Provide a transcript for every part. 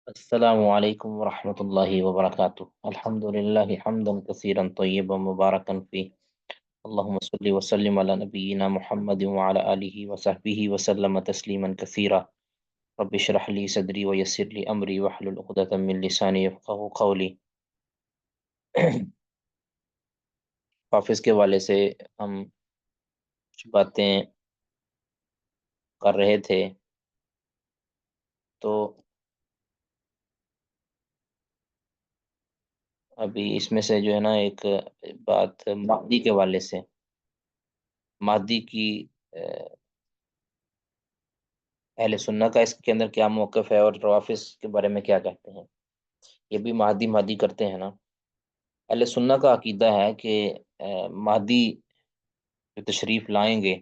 السلام علیکم ورحمۃ اللہ وبرکاتہ الحمد للہ حمدا کثیرا طیبا مبارکا فی اللہم صلی وسلم علی نبینا محمد وعلی آلہ وصحبہ وسلم تسلیما کثیرا رب اشرح لی صدری ویسر لی امری واحلل عقدۃ من لسانی یفقہوا قولی حافظ کے والے سے ہم کچھ باتیں کر رہے تھے تو ابھی اس میں سے جو ہے نا ایک بات مہدی کے والے سے مہدی کی اہل سنہ کا اس کے اندر کیا موقف ہے اور روافظ کے بارے میں کیا کہتے ہیں. یہ بھی مہدی مہدی کرتے ہیں نا. اہل سنہ کا عقیدہ ہے کہ مہدی جو تشریف لائیں گے،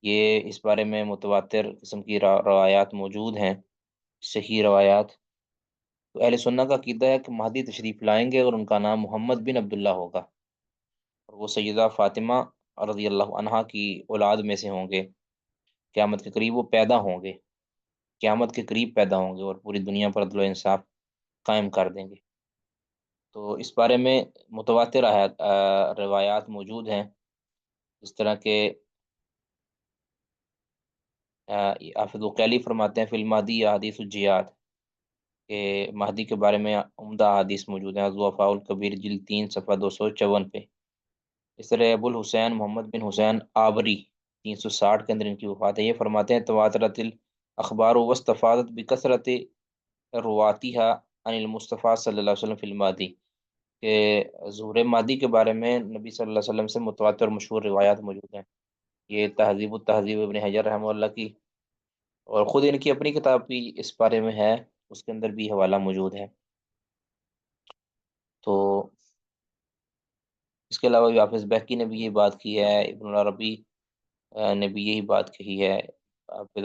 یہ اس بارے میں متواتر قسم کی روایات موجود ہیں، صحیح روایات. تو اہل سنہ کا عقیدہ ہے کہ مہدی تشریف لائیں گے اور ان کا نام محمد بن عبداللہ ہوگا، اور وہ سیدہ فاطمہ رضی اللہ عنہا کی اولاد میں سے ہوں گے. قیامت کے قریب وہ پیدا ہوں گے، قیامت کے قریب پیدا ہوں گے اور پوری دنیا پر عدل و انصاف قائم کر دیں گے. تو اس بارے میں متواتر روایات موجود ہیں، اس طرح کے حافظ وقیلی فرماتے ہیں فی المہدی احادیث الجہاد، کہ مہدی کے بارے میں عمدہ حدیث موجود ہیں، الضعفاء الکبیر جلد 3 صفحہ 254 پہ. اس طرح ابو الحسین محمد بن حسین آبری 360 کے اندر ان کی وفات ہے. یہ فرماتے ہیں تواترت الاخبار واستفادت بکثرت رواتیہ عن المصطفیٰ صلی اللہ علیہ وسلم فی المہدی، کہ ظہور مہدی کے بارے میں نبی صلی اللہ علیہ وسلم سے متواتر اور مشہور روایات موجود ہیں. یہ تہذیب التہذیب ابن حجر رحمہ اللہ کی، اور خود ان کی اپنی کتاب بھی اس بارے میں ہے، اس کے اندر بھی حوالہ موجود ہے. تو اس کے علاوہ بھی حافظ بہقی نے بھی یہ بات کی ہے، ابن العربی نے بھی یہی بات کہی ہے. حافظ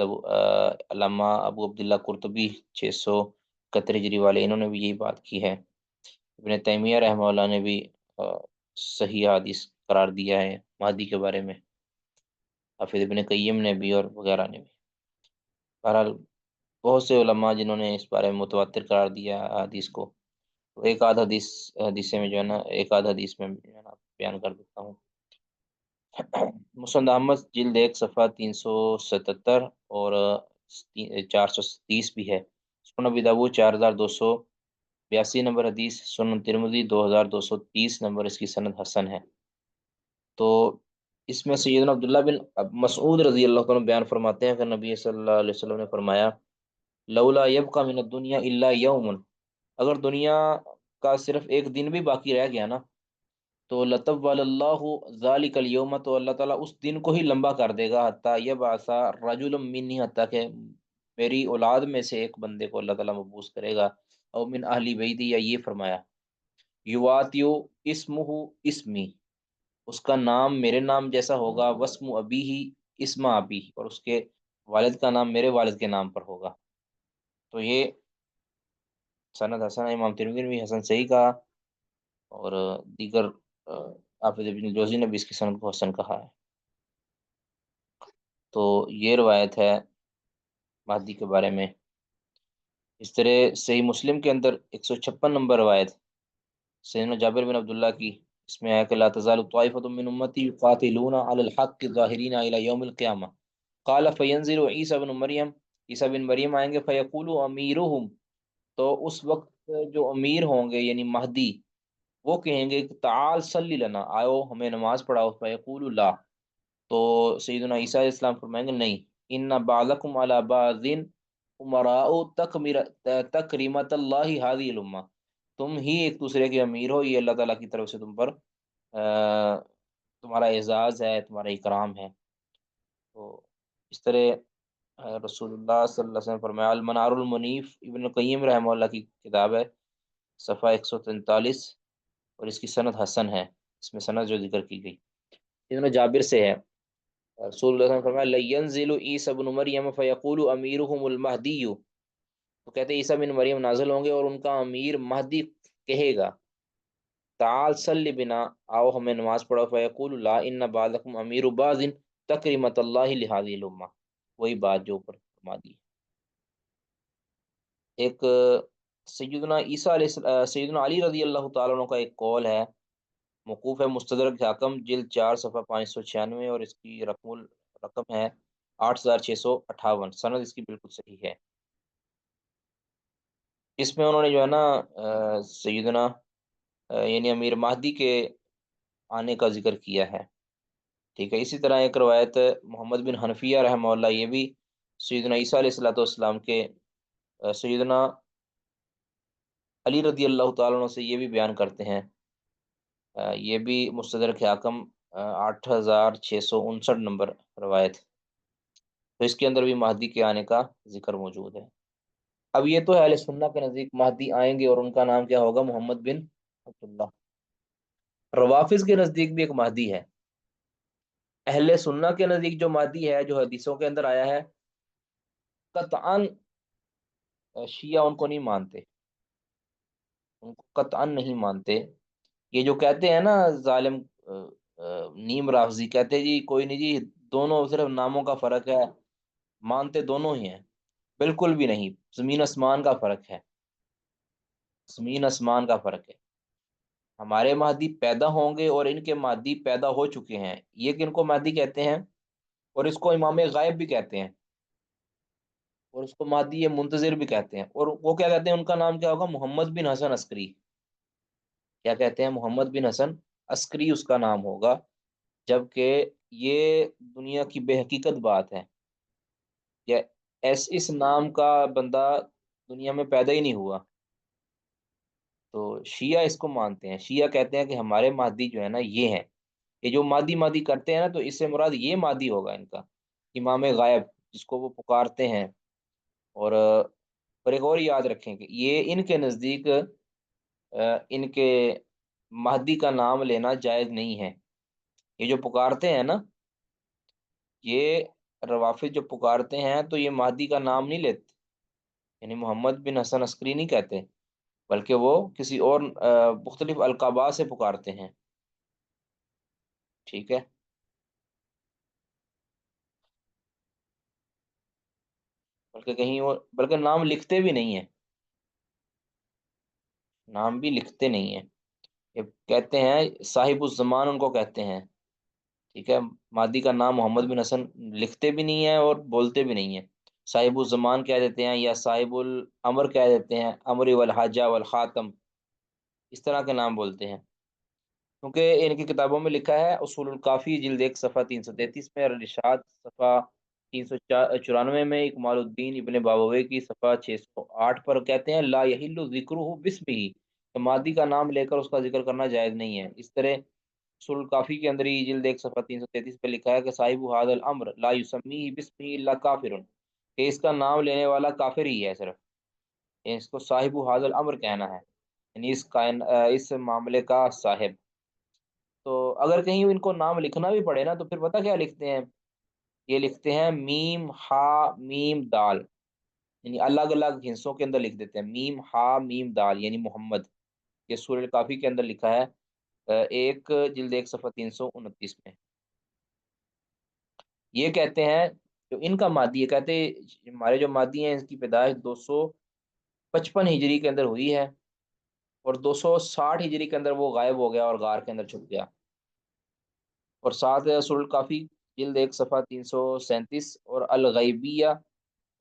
علامہ ابو عبداللہ قرطبی 671 ہجری والے، انہوں نے بھی یہی بات کی ہے. ابن تیمیہ رحمہ اللہ نے بھی صحیح حدیث قرار دیا ہے مہدی کے بارے میں، حافظ ابن قیم نے بھی اور وغیرہ نے بھی. بہرحال بہت سے علماء جنہوں نے اس بارے میں متواتر قرار دیا حدیث کو. تو ایک آدھ حدیث میں جو ہے نا، ایک آدھ حدیث میں جو ہے نا بیان کر دیتا ہوں. مسند احمد جلد 1 صفحہ 377 اور 430 بھی ہے. سنن ابی داؤد 4282 نمبر حدیث. سنن ترمذی 2230 نمبر، اس کی سند حسن ہے. تو اس میں سیدنا عبداللہ بن مسعود رضی اللہ عنہ بیان فرماتے ہیں کہ نبی صلی اللہ علیہ وسلم نے فرمایا لولا یبقى من الدنیا الا یوم، اگر دنیا کا صرف ایک دن بھی باقی رہ گیا نا، تو لطول اللہ ذالک الیوم، تو اللہ تعالیٰ اس دن کو ہی لمبا کر دے گا، حتیٰ یبعث رجل منی، حتیٰ کہ میری اولاد میں سے ایک بندے کو اللہ تعالیٰ مبعوث کرے گا. او من اہلی بیتی، یا یہ فرمایا یواتیو اسمہ اسمی، اس کا نام میرے نام جیسا ہوگا، وسم ابی ہی اسم ابی، اور اس کے والد کا نام میرے والد کے نام پر ہوگا. تو یہ سند حسن ہے. امام ترمذی نے بھی حسن صحیح کہا، اور دیگر حافظ ابن جوزی نے بھی اس کی سند کو حسن کہا ہے. تو یہ روایت ہے مہدی کے بارے میں. اس طرح صحیح مسلم کے اندر 156 نمبر روایت سیدنا جابر بن عبداللہ کی، اس میں ہے کہ لا تزال طائفة من امتی يقاتلون على الحق ظاہرین الى یوم القیامہ، قال فینزل عیسی بن مریم، عیسی بن مریم آئیں گے، فیقول امیرہم، تو اس وقت جو امیر ہوں گے یعنی مہدی، وہ کہیں گے کہ تعال صلی لنا، آؤ ہمیں نماز پڑھاؤ. فیقول لا، تو سیدنا عیسیٰ علیہ السلام فرمائیں گے نہیں، ان بعضکم علی بعض امراء تکریمت اللہ ہذه الامہ، تم ہی ایک دوسرے کے امیر ہو، یہ اللہ تعالیٰ کی طرف سے تم پر تمہارا اعزاز ہے، تمہارا اکرام ہے. تو اس طرح رسول اللہ صلی اللہ علیہ وسلم فرمایا. المنار المنیف ابن قیم رحمہ اللہ کی کتاب ہے، صفحہ 143، اور اس کی سند حسن ہے. اس میں سند جو ذکر کی گئی ابن جابر سے ہے. رسول اللہ صلی اللہ علیہ وسلم فرمایا لینزل عیسی بن مریم فیقول امیرہم المہدی، تو کہتے ہیں عیسی بن مریم نازل ہوں گے اور ان کا امیر مہدی کہے گا تعال صلی بنا، آؤ ہمیں نماز پڑھو. فیقول لا ان بعضکم امیر بعض تکریمت اللہ لہذه الامہ، وہی بات جو اوپر فرما دی. ایک سیدنا علی رضی اللہ تعالیٰ عنہ کا ایک قول ہے، موقوف ہے مستدرک حاکم جلد 4 صفحہ 596، اور اس کی رقم ہے 8658، سند اس کی بالکل صحیح ہے۔ اس میں انہوں نے جو ہے نا سیدنا یعنی امیر مہدی کے آنے کا ذکر کیا ہے، ٹھیک ہے۔ اسی طرح ایک روایت محمد بن حنفیہ رحمہ اللہ، یہ بھی سیدنا عیسیٰ علیہ الصلوۃ والسلام کے سیدنا علی رضی اللہ تعالیٰ عنہ سے یہ بھی بیان کرتے ہیں، یہ بھی مستدرک حاکم 8659 نمبر روایت، تو اس کے اندر بھی مہدی کے آنے کا ذکر موجود ہے۔ اب یہ تو ہے اہل سنہ کے نزدیک مہدی آئیں گے، اور ان کا نام کیا ہوگا؟ محمد بن عبداللہ۔ روافظ کے نزدیک بھی ایک مہدی ہے۔ اہل سنہ کے نزدیک جو مہدی ہے، جو حدیثوں کے اندر آیا ہے، قطعاً شیعہ ان کو نہیں مانتے، ان کو قطعاً نہیں مانتے۔ یہ جو کہتے ہیں نا ظالم نیم رافضی، کہتے ہیں جی کوئی نہیں جی، دونوں صرف ناموں کا فرق ہے، مانتے دونوں ہی ہیں۔ بالکل بھی نہیں، زمین آسمان کا فرق ہے، زمین آسمان کا فرق ہے۔ ہمارے مہدی پیدا ہوں گے اور ان کے مہدی پیدا ہو چکے ہیں، یہ کن کو مہدی کہتے ہیں؟ اور اس کو امام غائب بھی کہتے ہیں، اور اس کو مہدی منتظر بھی کہتے ہیں، اور وہ کیا کہتے ہیں؟ ان کا نام کیا ہوگا؟ محمد بن حسن عسکری۔ کیا کہتے ہیں؟ محمد بن حسن عسکری اس کا نام ہوگا، جبکہ یہ دنیا کی بے حقیقت بات ہے، یا اس نام کا بندہ دنیا میں پیدا ہی نہیں ہوا۔ تو شیعہ اس کو مانتے ہیں، شیعہ کہتے ہیں کہ ہمارے مہدی جو ہے نا یہ ہیں، یہ جو مادی مادی کرتے ہیں نا، تو اس سے مراد یہ مادی ہوگا ان کا، امام غائب جس کو وہ پکارتے ہیں۔ اور ایک اور یاد رکھیں کہ یہ ان کے نزدیک ان کے مہدی کا نام لینا جائز نہیں ہے۔ یہ جو پکارتے ہیں نا، یہ روافظ جو پکارتے ہیں تو یہ مہدی کا نام نہیں لیتے، یعنی محمد بن حسن عسکری نہیں کہتے، بلکہ وہ کسی اور مختلف القابات سے پکارتے ہیں، ٹھیک ہے۔ بلکہ کہیں اور، بلکہ نام لکھتے بھی نہیں ہیں، نام بھی لکھتے نہیں ہیں۔ یہ کہتے ہیں صاحب الزمان ان کو کہتے ہیں، ٹھیک ہے۔ مادی کا نام محمد بن حسن لکھتے بھی نہیں ہیں اور بولتے بھی نہیں ہیں، صاحب الزمان کہہ دیتے ہیں، یا صاحب الامر کہہ دیتے ہیں، امر والحاجہ والخاتم، اس طرح کے نام بولتے ہیں، کیونکہ ان کی کتابوں میں لکھا ہے اصول الکافی جلد 1 صفحہ 333 میں، اور الارشاد صفحہ 394 میں، اکمال الدین ابن بابوی کی صفحہ 608 پر کہتے ہیں لا یحل ذکرہ باسمہ، کہ مادی کا نام لے کر اس کا ذکر کرنا جائز نہیں ہے۔ اس طرح اصول الکافی کے اندر ہی جلد 1 صفحہ 333 پہ لکھا ہے کہ صاحب ھذا الامر لا یسمیہ باسمہ الا کافر، کہ اس کا نام لینے والا کافر ہی ہے صرف، یعنی اس کو صاحب ھذا الامر کہنا ہے، یعنی اس معاملے کا صاحب۔ تو اگر کہیں ان کو نام لکھنا بھی پڑے نا، تو پھر پتہ کیا لکھتے ہیں؟ یہ لکھتے ہیں میم ہا میم دال، یعنی الگ الگ ہندسوں کے اندر لکھ دیتے ہیں، میم ہا میم دال یعنی محمد۔ یہ سورہ کافی کے اندر لکھا ہے، ایک جلد 1 صفحہ 329 میں۔ یہ کہتے ہیں جو ان کا مادی ہے، کہتے ہیں ہمارے جو مادی ہیں اس کی پیدائش 255 ہجری کے اندر ہوئی ہے، اور 260 ہجری کے اندر وہ غائب ہو گیا اور غار کے اندر چھپ گیا۔ اور ساتھ ہے اصول کافی جلد 1 صفحہ 337، اور الغیبیہ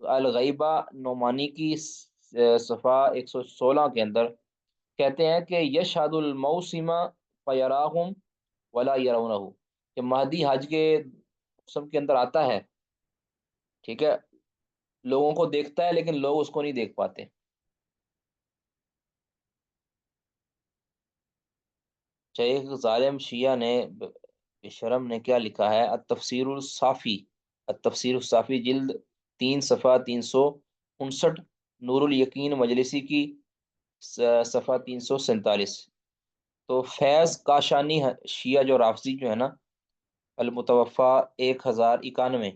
الغیبہ نعمانی کی صفحہ 116 کے اندر کہتے ہیں کہ یشہد الموسم فیراہم ولا یرونہ، کہ مہدی حج کے موسم کے اندر آتا ہے، ٹھیک ہے، لوگوں کو دیکھتا ہے لیکن لوگ اس کو نہیں دیکھ پاتے۔ شیخ ظالم شیعہ نے شرم نے کیا لکھا ہے؟ التفسیر الصافی، التفسیر الصافی جلد 3 صفحہ 359، نور الیقین مجلسی کی صفحہ 347۔ تو فیض کاشانی شیعہ جو رافضی جو ہے نا، المتوفا 1091،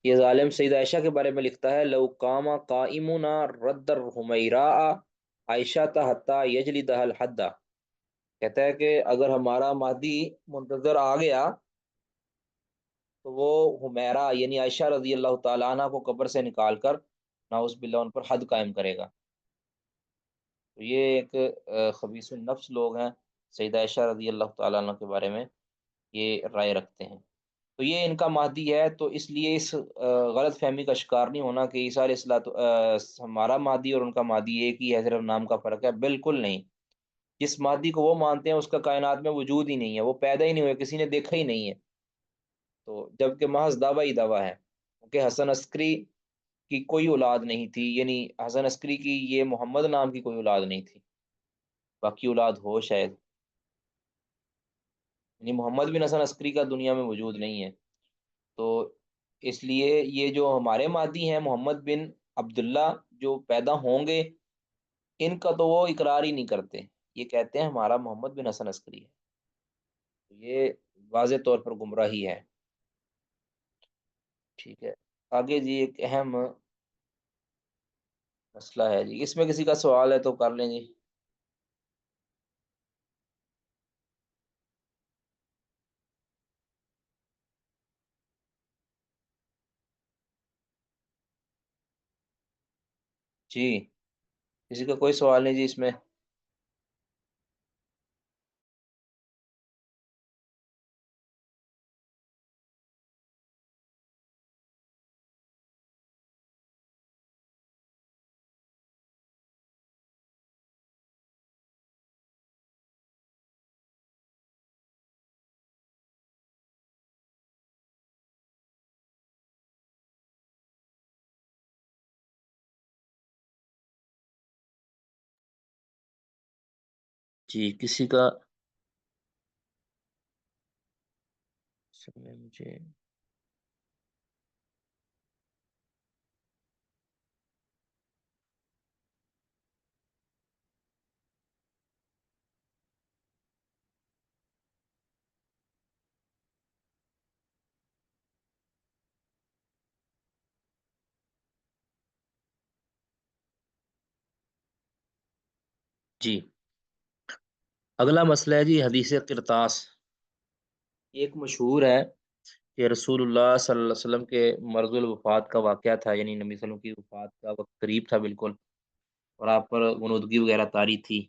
یہ ظالم سید عائشہ کے بارے میں لکھتا ہے لو قام قائمنا رد الحمیراء عائشہ حتی یجلدہ الحد، کہتا ہے کہ اگر ہمارا مہدی منتظر آ گیا تو وہ حمیرہ یعنی عائشہ رضی اللہ تعالیٰ عنہ کو قبر سے نکال کر نعوذ باللہ ان پر حد قائم کرے گا۔ تو یہ ایک خبیث النفس لوگ ہیں، سیدہ عائشہ رضی اللہ تعالیٰ عنہ کے بارے میں یہ رائے رکھتے ہیں۔ تو یہ ان کا مہدی ہے، تو اس لیے اس غلط فہمی کا شکار نہیں ہونا کہ عیسیٰ علیہ ہمارا مہدی اور ان کا مہدی ایک ہی ہے، صرف نام کا فرق ہے، بالکل نہیں۔ جس مہدی کو وہ مانتے ہیں اس کا کائنات میں وجود ہی نہیں ہے، وہ پیدا ہی نہیں ہوئے، کسی نے دیکھا ہی نہیں ہے۔ تو جبکہ محض دعویٰ ہی دعویٰ ہے، کیونکہ حسن عسکری کی کوئی اولاد نہیں تھی، یعنی حسن عسکری کی یہ محمد نام کی کوئی اولاد نہیں تھی، باقی اولاد ہو شاید، یعنی محمد بن حسن عسکری کا دنیا میں وجود نہیں ہے۔ تو اس لیے یہ جو ہمارے مادی ہیں محمد بن عبداللہ جو پیدا ہوں گے، ان کا تو وہ اقرار ہی نہیں کرتے، یہ کہتے ہیں ہمارا محمد بن حسن عسکری ہے۔ تو یہ واضح طور پر گمراہی ہے۔ ٹھیک ہے، آگے جی ایک اہم مسئلہ ہے جی، اس میں کسی کا سوال ہے تو کر لیں جی۔ جی، کسی کا کوئی سوال نہیں جی اس میں؟ جی کسی کا مجھے جی اگلا مسئلہ ہے جی حدیث قرطاس۔ ایک مشہور ہے کہ رسول اللہ صلی اللہ علیہ وسلم کے مرض الوفات کا واقعہ تھا، یعنی نبی صلی اللہ علیہ وسلم کی وفات کا وقت قریب تھا بالکل، اور آپ پر غنودگی وغیرہ طاری تھی،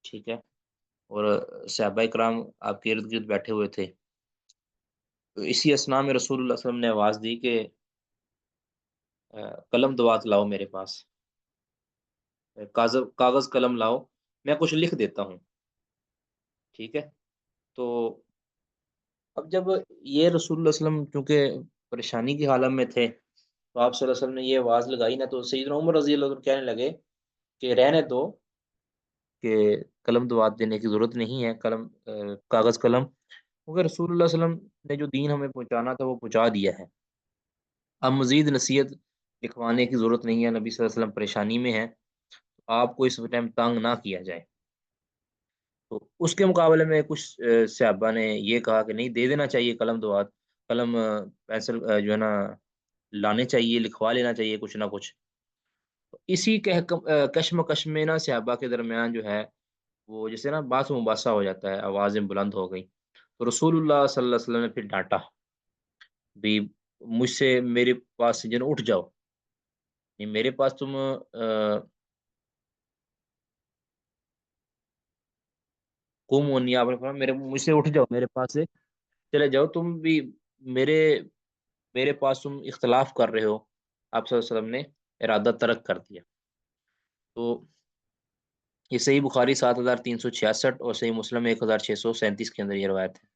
ٹھیک ہے، اور صحابہ کرام آپ کے ارد گرد بیٹھے ہوئے تھے۔ تو اسی اسنا میں رسول اللہ صلی اللہ علیہ وسلم نے آواز دی کہ قلم دوات لاؤ میرے پاس، کاغذ قلم لاؤ، میں کچھ لکھ دیتا ہوں، ٹھیک ہے۔ تو اب جب یہ رسول اللہ صلی اللہ علیہ وسلم چونکہ پریشانی کی حالت میں تھے، تو آپ صلی اللہ علیہ وسلم نے یہ آواز لگائی نا، تو سیدنا عمر رضی اللہ عنہ کہنے لگے کہ رہنے دو، کہ قلم دوات دینے کی ضرورت نہیں ہے، کاغذ قلم، کیونکہ رسول اللہ صلی اللہ علیہ وسلم نے جو دین ہمیں پہنچانا تھا وہ پہنچا دیا ہے، اب مزید نصیحت لکھوانے کی ضرورت نہیں ہے، نبی صلی اللہ علیہ وسلم پریشانی میں ہے، آپ کو اس ٹائم تنگ نہ کیا جائے۔ تو اس کے مقابلے میں کچھ صحابہ نے یہ کہا کہ نہیں، دے دینا چاہیے قلم دوات، قلم پینسل جو ہے نا لانے چاہیے، لکھوا لینا چاہیے کچھ نہ کچھ۔ تو اسی کشمکش میں نا صحابہ کے درمیان جو ہے وہ جیسے نا باس مباحثہ ہو جاتا ہے، آوازیں بلند ہو گئی، تو رسول اللہ صلی اللہ علیہ وسلم نے پھر ڈانٹا بھی، مجھ سے میرے پاس سے جو ہے نا اٹھ جاؤ، نہیں میرے پاس تم قوم ہونی، آپ نے فرمایا میرے مجھ سے اٹھ جاؤ، میرے پاس سے چلے جاؤ، تم بھی میرے میرے پاس تم اختلاف کر رہے ہو۔ آپ صلی اللہ علیہ وسلم نے ارادہ ترک کر دیا۔ تو یہ صحیح بخاری 7366 اور صحیح مسلم 1637 کے اندر یہ روایت ہے۔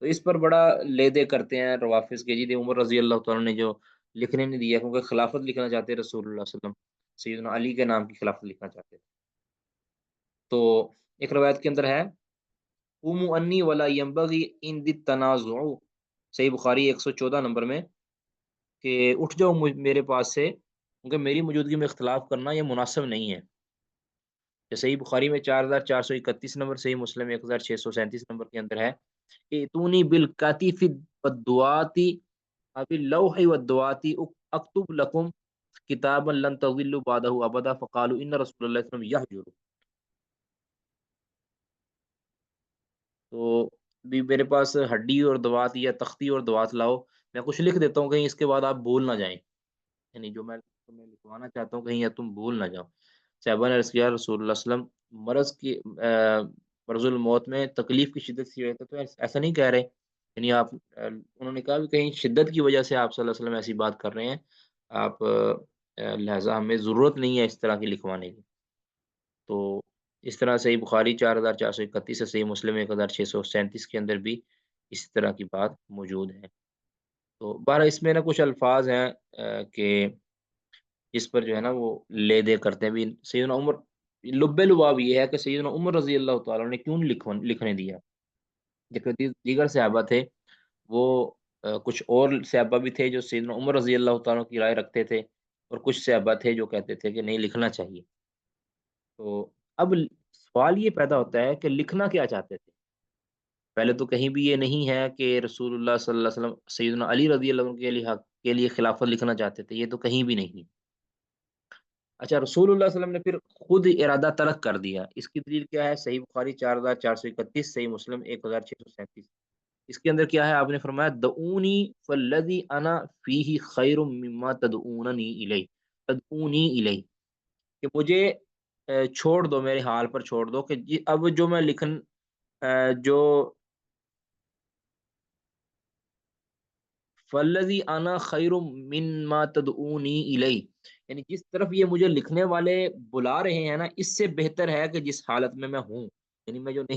تو اس پر بڑا لے دے کرتے ہیں روافظ کے، جی عمر رضی اللہ تعالیٰ نے جو لکھنے نہیں دیا، کیونکہ خلافت لکھنا چاہتے رسول اللہ صلی اللہ علیہ وسلم، سیدنا علی کے نام کی خلافت لکھنا چاہتے تھے۔ تو ایک روایت کے اندر ہے قوموا انی ولا ينبغي عند التنازع، صحیح بخاری 114 نمبر میں، کہ اٹھ جاؤ میرے پاس سے، کیونکہ میری موجودگی میں اختلاف کرنا یہ مناسب نہیں ہے۔ جو صحیح بخاری میں 4431 نمبر، صحیح مسلم 1637 نمبر کے اندر ہے، ائتونی بالکاتف والدعاتی اب اللوح والدعاتی اکتب لکم کتابا لن تضلوا بعدہ ابدا فقالوا ان رسول اللہ صلی اللہ علیہ وسلم یحجر، تو بھی میرے پاس ہڈی اور دوات یا تختی اور دوات لاؤ، میں کچھ لکھ دیتا ہوں، کہیں اس کے بعد آپ بھول نہ جائیں، یعنی جو میں تمہیں لکھوانا چاہتا ہوں کہیں یا تم بھول نہ جاؤ۔ صحابہ نے عرض کیا رسول اللہ صلی اللہ علیہ وسلم مرض الموت میں تکلیف کی شدت سے ہوئے تو ایسا نہیں کہہ رہے، یعنی آپ انہوں نے کہا کہ کہیں شدت کی وجہ سے آپ صلی اللہ علیہ وسلم ایسی بات کر رہے ہیں، آپ لہذا ہمیں ضرورت نہیں ہے اس طرح کی لکھوانے کی۔ تو اس طرح صحیح بخاری 4431 سے صحیح مسلم 1637 کے اندر بھی اس طرح کی بات موجود ہے۔ تو بہرحال اس میں نا کچھ الفاظ ہیں کہ جس پر جو ہے نا وہ لے دے کرتے ہیں بھی سیدنا عمر، لب لباب یہ ہے کہ سیدنا عمر رضی اللہ تعالیٰ نے کیوں لکھنے دیا، جبکہ دیگر صحابہ تھے وہ کچھ اور صحابہ بھی تھے جو سیدنا عمر رضی اللہ تعالیٰ کی رائے رکھتے تھے، اور کچھ صحابہ تھے جو کہتے تھے کہ نہیں لکھنا چاہیے۔ تو اب سوال یہ پیدا ہوتا ہے کہ لکھنا کیا چاہتے تھے؟ پہلے تو کہیں بھی یہ نہیں ہے کہ رسول اللہ صلی اللہ علیہ وسلم سیدنا علی رضی اللہ عنہ کے لیے خلافت لکھنا چاہتے تھے، یہ تو کہیں بھی نہیں۔ اچھا، رسول اللہ صلی اللہ علیہ وسلم نے پھر خود ارادہ ترک کر دیا، اس کی دلیل کیا ہے؟ صحیح بخاری 4431، صحیح مسلم 1637، اس کے اندر کیا ہے؟ آپ نے فرمایا دعونی فالذی انا فیہ خیر مما تدعوننی الیہ، تدعونی الیہ، کہ مجھے چھوڑ دو، میرے حال پر چھوڑ دو کہ اب جو میں جو فالذی انا خیر مما تدعونی الیہ، یعنی جس طرف یہ مجھے لکھنے والے بلا رہے ہیں نا، اس سے بہتر ہے کہ جس حالت میں ہوں، یعنی میں جو میں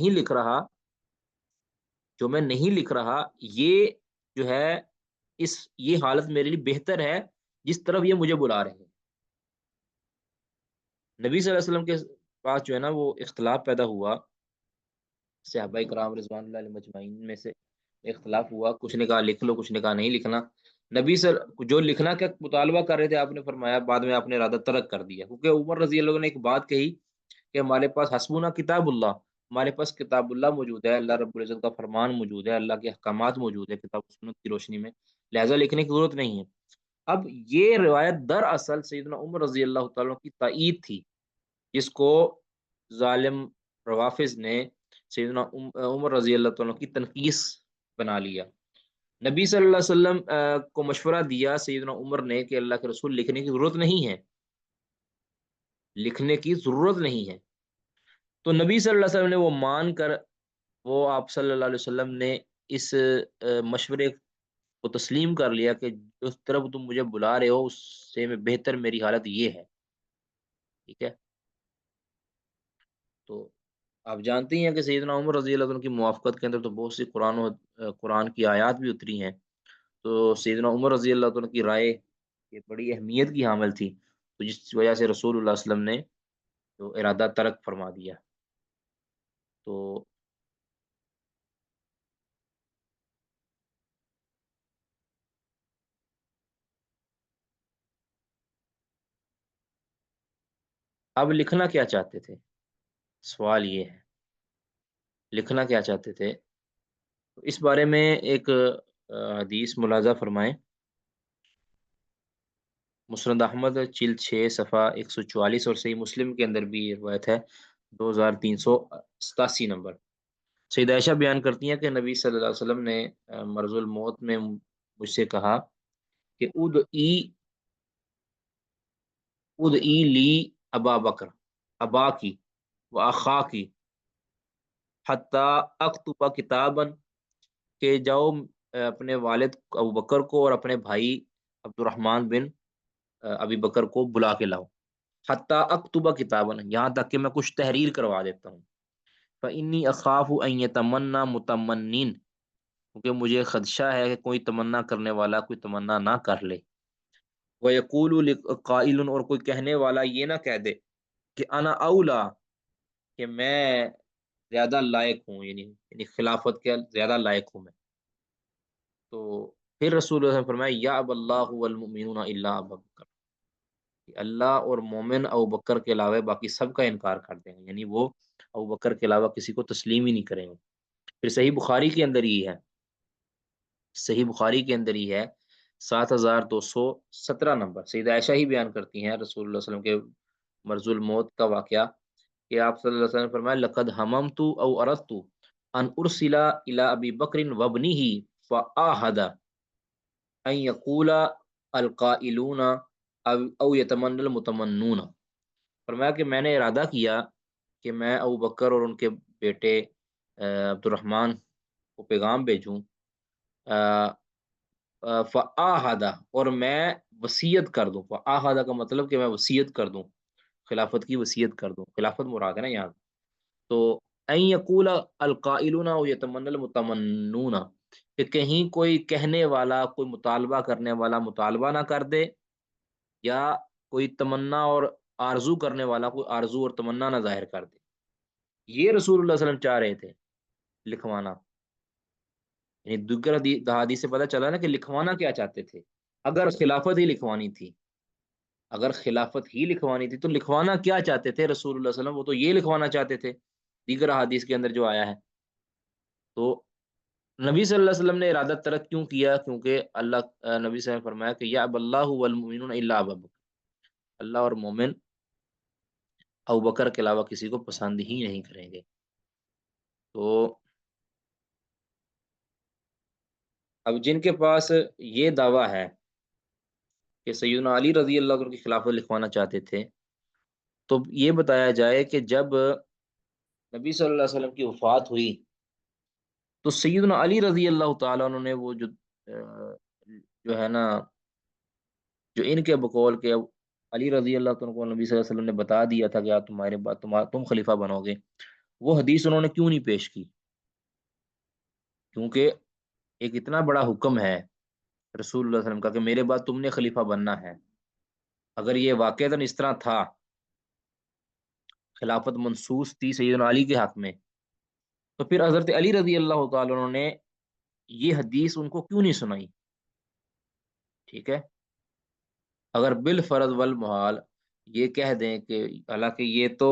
نہیں لکھ رہا، یہ جو ہے یہ حالت میرے لیے بہتر ہے جس طرف یہ مجھے بلا رہے ہیں۔ نبی صلی اللہ علیہ وسلم کے پاس جو ہے نا وہ اختلاف پیدا ہوا، صحابہ کرام رضوان اللہ علیہم اجمعین میں سے اختلاف ہوا، کچھ نے کہا لکھ لو، کچھ نے کہا نہیں لکھنا۔ نبی صلی جو لکھنا کا مطالبہ کر رہے تھے آپ نے فرمایا بعد میں آپ نے ارادہ ترک کر دیا، کیونکہ عمر رضی اللہ عنہ نے ایک بات کہی کہ ہمارے پاس حسبنا کتاب اللہ، ہمارے پاس کتاب اللہ موجود ہے، اللہ رب العزت کا فرمان موجود ہے، اللہ کے احکامات موجود ہے کتاب و سنت کی روشنی میں، لہذا لکھنے کی ضرورت نہیں ہے۔ اب یہ روایت دراصل سیدنا عمر رضی اللہ تعالیٰ کی تائید تھی، جس کو ظالم روافظ نے سیدنا عمر رضی اللہ تعالیٰ کی تنقیص بنا لیا۔ نبی صلی اللہ علیہ وسلم کو مشورہ دیا سیدنا عمر نے کہ اللہ کے رسول لکھنے کی ضرورت نہیں ہے، لکھنے کی ضرورت نہیں ہے۔ تو نبی صلی اللہ علیہ وسلم نے وہ مان کر وہ آپ صلی اللہ علیہ وسلم نے اس مشورے کو تسلیم کر لیا کہ جس طرف تم مجھے بلا رہے ہو اس سے میں بہتر میری حالت یہ ہے، ٹھیک ہے۔ تو آپ جانتے ہی ہیں کہ سیدنا عمر رضی اللہ عنہ کی موافقت کے اندر تو بہت سی قرآن کی آیات بھی اتری ہیں، تو سیدنا عمر رضی اللہ عنہ کی رائے یہ بڑی اہمیت کی حامل تھی، تو جس وجہ سے رسول اللہ صلی اللہ علیہ وسلم نے تو ارادہ ترک فرما دیا۔ تو اب لکھنا کیا چاہتے تھے؟ سوال یہ ہے لکھنا کیا چاہتے تھے؟ اس بارے میں ایک حدیث ملاحظہ فرمائیں، مسند احمد جلد 6 صفحہ 144 اور صحیح مسلم کے اندر بھی یہ روایت ہے 2387 نمبر۔ سیدہ عائشہ بیان کرتی ہیں کہ نبی صلی اللہ علیہ وسلم نے مرض الموت میں مجھ سے کہا کہ ادعی لی ابا بکر، ابا کی و اخا کی حتی اکتب کتابا، کہ جاؤ اپنے والد ابو بکر کو اور اپنے بھائی عبد الرحمن بن ابی بکر کو بلا کے لاؤ، حتی اکتب کتابا، یہاں تک کہ میں کچھ تحریر کروا دیتا ہوں، فانی اخاف ان یتمنی متمنین، کیونکہ مجھے خدشہ ہے کہ کوئی تمنا کرنے والا کوئی تمنا نہ کر لے، وَيَقُولُ قائل، اور کوئی کہنے والا یہ نہ کہہ دے کہ انا اولا، کہ میں زیادہ لائق ہوں، یعنی خلافت کے زیادہ لائق ہوں میں۔ تو پھر رسول اللہ صلی اللہ علیہ وسلم نے فرمایا یا اب اللہ والمؤمنون الا ابا بکر، کہ اللہ اور مومن ابو بکر کے علاوہ باقی سب کا انکار کر دیں گے، یعنی وہ ابو بکر کے علاوہ کسی کو تسلیم ہی نہیں کریں گے۔ پھر صحیح بخاری کے اندر ہی ہے، صحیح بخاری کے اندر ہی ہے 7217 نمبر، سیدہ عائشہ ہی بیان کرتی ہیں رسول اللہ صلی اللہ علیہ وسلم کے مرض الموت کا واقعہ، کہ آپ صلی اللہ علیہ وسلم نے فرمایا لقد حممت او اردت ان ارسل الى ابی بکر وابنہ فآہد ان یقول القائلون او یتمنى المتمنون، فرمایا کہ میں نے ارادہ کیا کہ میں ابو بکر اور ان کے بیٹے عبد الرحمن کو پیغام بھیجوں، فآہدہ، اور میں وصیت کر دوں۔ فآہدہ کا مطلب کہ میں وصیت کر دوں، خلافت کی وصیت کر دوں، خلافت مراد ہے نا یہاں۔ تو این یقول القائلون او یتمنى المتمنون، کہ کہیں کوئی کہنے والا، کوئی مطالبہ کرنے والا مطالبہ نہ کر دے، یا کوئی تمنا اور آرزو کرنے والا کوئی آرزو اور تمنا نہ ظاہر کر دے۔ یہ رسول اللہ صلی اللہ علیہ وسلم چاہ رہے تھے لکھوانا، یعنی دیگر حدیث سے پتہ چلا نا کہ لکھوانا کیا چاہتے تھے۔ اگر خلافت ہی لکھوانی تھی، اگر خلافت ہی لکھوانی تھی تو لکھوانا کیا چاہتے تھے رسول اللہ صلی اللہ علیہ وسلم؟ وہ تو یہ لکھوانا چاہتے تھے دیگر حدیث کے اندر جو آیا ہے۔ تو نبی صلی اللہ علیہ وسلم نے ارادہ ترک کیوں کیا؟ کیونکہ اللہ، نبی صلی اللہ علیہ وسلم نے فرمایا کہ یا اب اللہ والمؤمنون الا ابا بکر، اللہ اور مومن ابوبکر کے علاوہ کسی کو پسند ہی نہیں کریں گے۔ تو اب جن کے پاس یہ دعویٰ ہے کہ سیدنا علی رضی اللہ عنہ کی خلافت لکھوانا چاہتے تھے، تو یہ بتایا جائے کہ جب نبی صلی اللہ علیہ وسلم کی وفات ہوئی تو سیدنا علی رضی اللہ تعالیٰ عنہ نے وہ جو ہے نا، جو ان کے بقول کے علی رضی اللہ عنہ کو نبی صلی اللہ علیہ وسلم نے بتا دیا تھا کہ آپ تمہارے بعد تم خلیفہ بنو گے، وہ حدیث انہوں نے کیوں نہیں پیش کی؟ کیونکہ ایک اتنا بڑا حکم ہے رسول اللہ صلی اللہ علیہ وسلم کا کہ میرے بعد تم نے خلیفہ بننا ہے، اگر یہ واقعتاً اس طرح تھا، خلافت منصوص تھی سیدنا علی کے حق میں، تو پھر حضرت علی رضی اللہ تعالیٰ عنہ نے یہ حدیث ان کو کیوں نہیں سنائی؟ ٹھیک ہے، اگر بالفرض والمحال یہ کہہ دیں کہ، حالانکہ یہ تو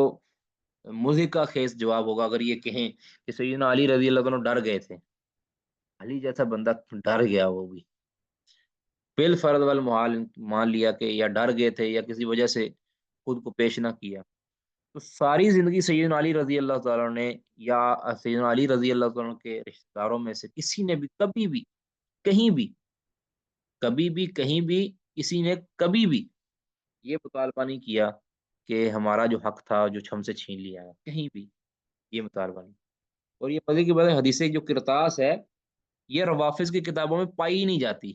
مضحک کا خیز جواب ہوگا اگر یہ کہیں کہ سیدنا علی رضی اللہ عنہ ڈر گئے تھے، علی جیسا بندہ ڈر گیا، وہ بھی بالفرض والمحال مان لیا کہ یا ڈر گئے تھے یا کسی وجہ سے خود کو پیش نہ کیا، تو ساری زندگی سیدنا علی رضی اللہ تعالیٰ نے یا سیدنا علی رضی اللہ تعالیٰ کے رشتہ داروں میں سے کسی نے بھی کبھی بھی کہیں بھی، کبھی بھی کہیں بھی کسی نے کبھی بھی یہ مطالبہ نہیں کیا کہ ہمارا جو حق تھا جو ہم سے چھین لیا ہے، کہیں بھی یہ مطالبہ نہیں۔ اور یہ مزے کی بات ہے، حدیث جو کرتاس ہے یہ روافظ کی کتابوں میں پائی ہی نہیں جاتی،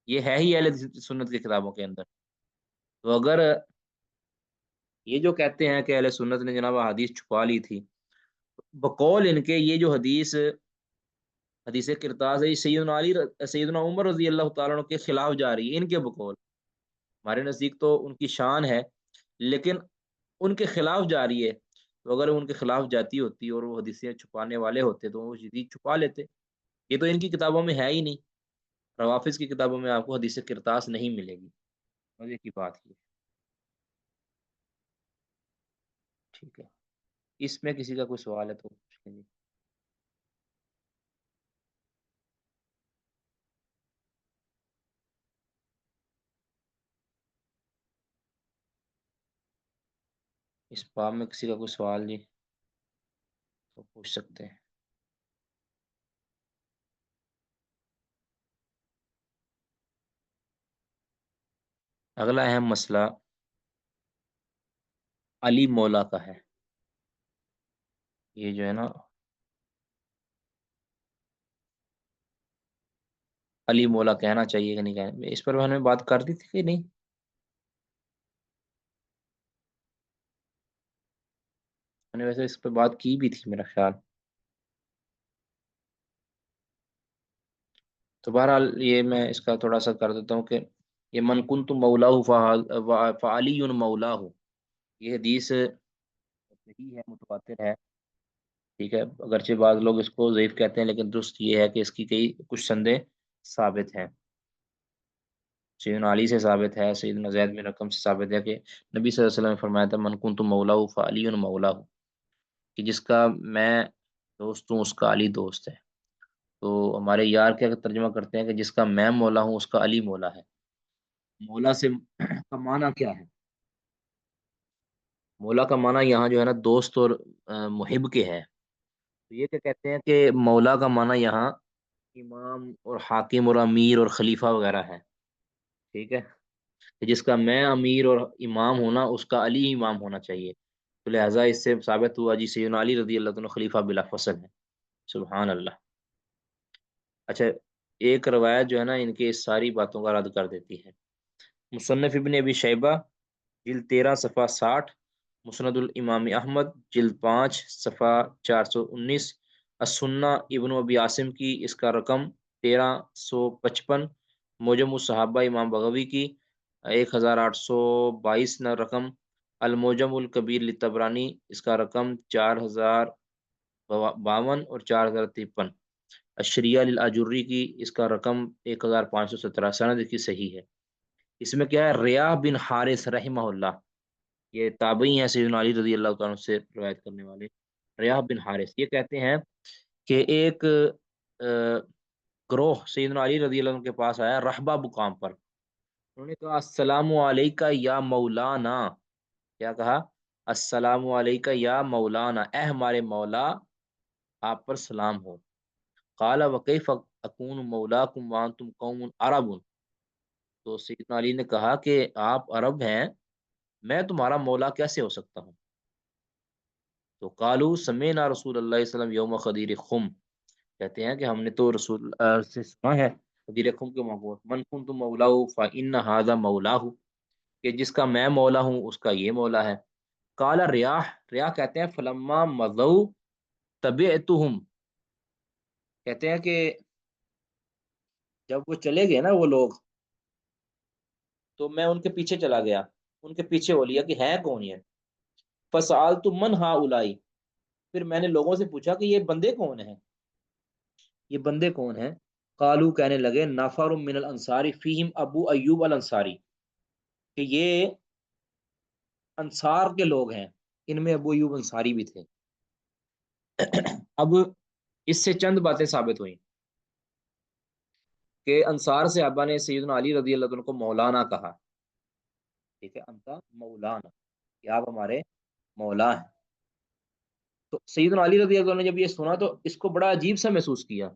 یہ ہے ہی اہل سنت کی کتابوں کے اندر۔ تو اگر یہ جو کہتے ہیں کہ اہل سنت نے جناب حدیث چھپا لی تھی، بقول ان کے یہ جو حدیث کرتاز ہے، یہ سیدنا عمر رضی اللہ تعالیٰ عنہ کے خلاف جا رہی ہے ان کے بقول۔ ہمارے نزدیک تو ان کی شان ہے، لیکن ان کے خلاف جا رہی ہے، تو اگر ان کے خلاف جاتی ہوتی اور وہ حدیثیں چھپانے والے ہوتے تو وہ حدیث چھپا لیتے۔ یہ تو ان کی کتابوں میں ہے ہی نہیں، روافظ کی کتابوں میں آپ کو حدیث کرتاس نہیں ملے گی، مزے کی بات یہ۔ ٹھیک ہے، اس میں کسی کا کوئی سوال ہے تو پوچھ لیجیے۔ اس باب میں کسی کا کوئی سوال جی تو پوچھ سکتے ہیں۔ اگلا اہم مسئلہ علی مولا کا ہے، یہ جو ہے نا علی مولا کہنا چاہیے کہ نہیں کہنا، اس پر ہم نے بات کر دی تھی کہ نہیں؟ میں نے ویسے اس پہ بات کی بھی تھی میرا خیال۔ تو بہرحال یہ میں اس کا تھوڑا سا کر دیتا ہوں کہ یہ من کنت مولا فعلی مولا، یہ حدیث صحیح ہے، متواتر ہے، ٹھیک ہے، اگرچہ بعض لوگ اس کو ضعیف کہتے ہیں لیکن درست یہ ہے کہ اس کی کئی کچھ سندیں ثابت ہیں۔ سیدنا علی سے ثابت ہے، سیدنا زید بن رقم سے ثابت ہے کہ نبی صلی اللہ علیہ وسلم نے فرمایا تھا من کنت مولا فعلی مولا، کہ جس کا میں دوست ہوں اس کا علی دوست ہے۔ تو ہمارے یار کیا ترجمہ کرتے ہیں کہ جس کا میں مولا ہوں اس کا علی مولا ہے۔ مولا سے کا معنی کیا ہے؟ مولا کا معنی یہاں جو ہے نا دوست اور محب کے ہے۔ تو یہ کیا کہتے ہیں کہ مولا کا معنی یہاں امام اور حاکم اور امیر اور خلیفہ وغیرہ ہے، ٹھیک ہے۔ کہ جس کا میں امیر اور امام ہونا اس کا علی امام ہونا چاہیے، تو لہٰذا اس سے ثابت ہوا جی سیدنا علی رضی اللہ عنہ خلیفہ بلا فصل ہے۔ سبحان اللہ۔ اچھا، ایک روایت جو ہے نا ان کے اس ساری باتوں کا رد کر دیتی ہے۔ مصنف ابن ابی شیبہ جلد 13 صفحہ 60، مسند الامام احمد جلد 5 صفحہ 419، السنہ ابن ابی عاصم کی اس کا رقم 1355، موجم الصحابہ امام بغوی کی 1822 رقم، الموجم الکبیر للطبرانی اس کا رقم 4052 اور 4053، الشریعہ للآجری کی اس کا رقم 1517، سند کی صحیح ہے۔ اس میں کیا ہے، ریاح بن حارث رحمہ اللہ، یہ تابعی ہیں سیدنا علی رضی اللہ تعالیٰ عنہ سے روایت کرنے والے، ریاح بن حارث یہ کہتے ہیں کہ ایک گروہ سیدنا علی رضی اللہ عنہ کے پاس آیا رحبہ مقام پر، انہوں نے کہا السلام علیکہ یا مولانا، کیا کہا، السلام علیکہ یا مولانا، اے ہمارے مولا آپ پر سلام ہو۔ قال وکیف اکون مولاکم وانتم قوم عرب، تو سیدنا علی نے کہا کہ آپ عرب ہیں، میں تمہارا مولا کیسے ہو سکتا ہوں؟ تو قالو سمینا رسول اللہ صلی اللہ علیہ وسلم یوم خدیر خم، کہتے ہیں کہ ہم نے تو رسول اللہ سے سنا ہے خدیر خم کے موقع من کنت مولاہ فإن ھذا مولاہ، کہ جس کا میں مولا ہوں اس کا یہ مولا ہے۔ قال ریاح، ریاح کہتے ہیں فلما مضوا تبعتهم، کہتے ہیں کہ جب وہ چلے گئے نا وہ لوگ، تو میں ان کے پیچھے چلا گیا، ان کے پیچھے ہو لیا کہ ہے کون یہ، فسألت من ہؤلاء، پھر میں نے لوگوں سے پوچھا کہ یہ بندے کون ہیں، یہ بندے کون ہیں؟ قالو، کہنے لگے نفر من الانصاری فیہم ابو ایوب الانصاری، کہ یہ انصار کے لوگ ہیں، ان میں ابو ایوب انصاری بھی تھے۔ اب اس سے چند باتیں ثابت ہوئیں کہ انصار صحابہ نے سیدنا علی رضی اللہ عنہ کو مولانا کہا، ٹھیک ہے، انتا مولانا، کہ آپ ہمارے مولا ہیں۔ تو سیدنا علی رضی اللہ عنہ نے جب یہ سنا تو اس کو بڑا عجیب سا محسوس کیا،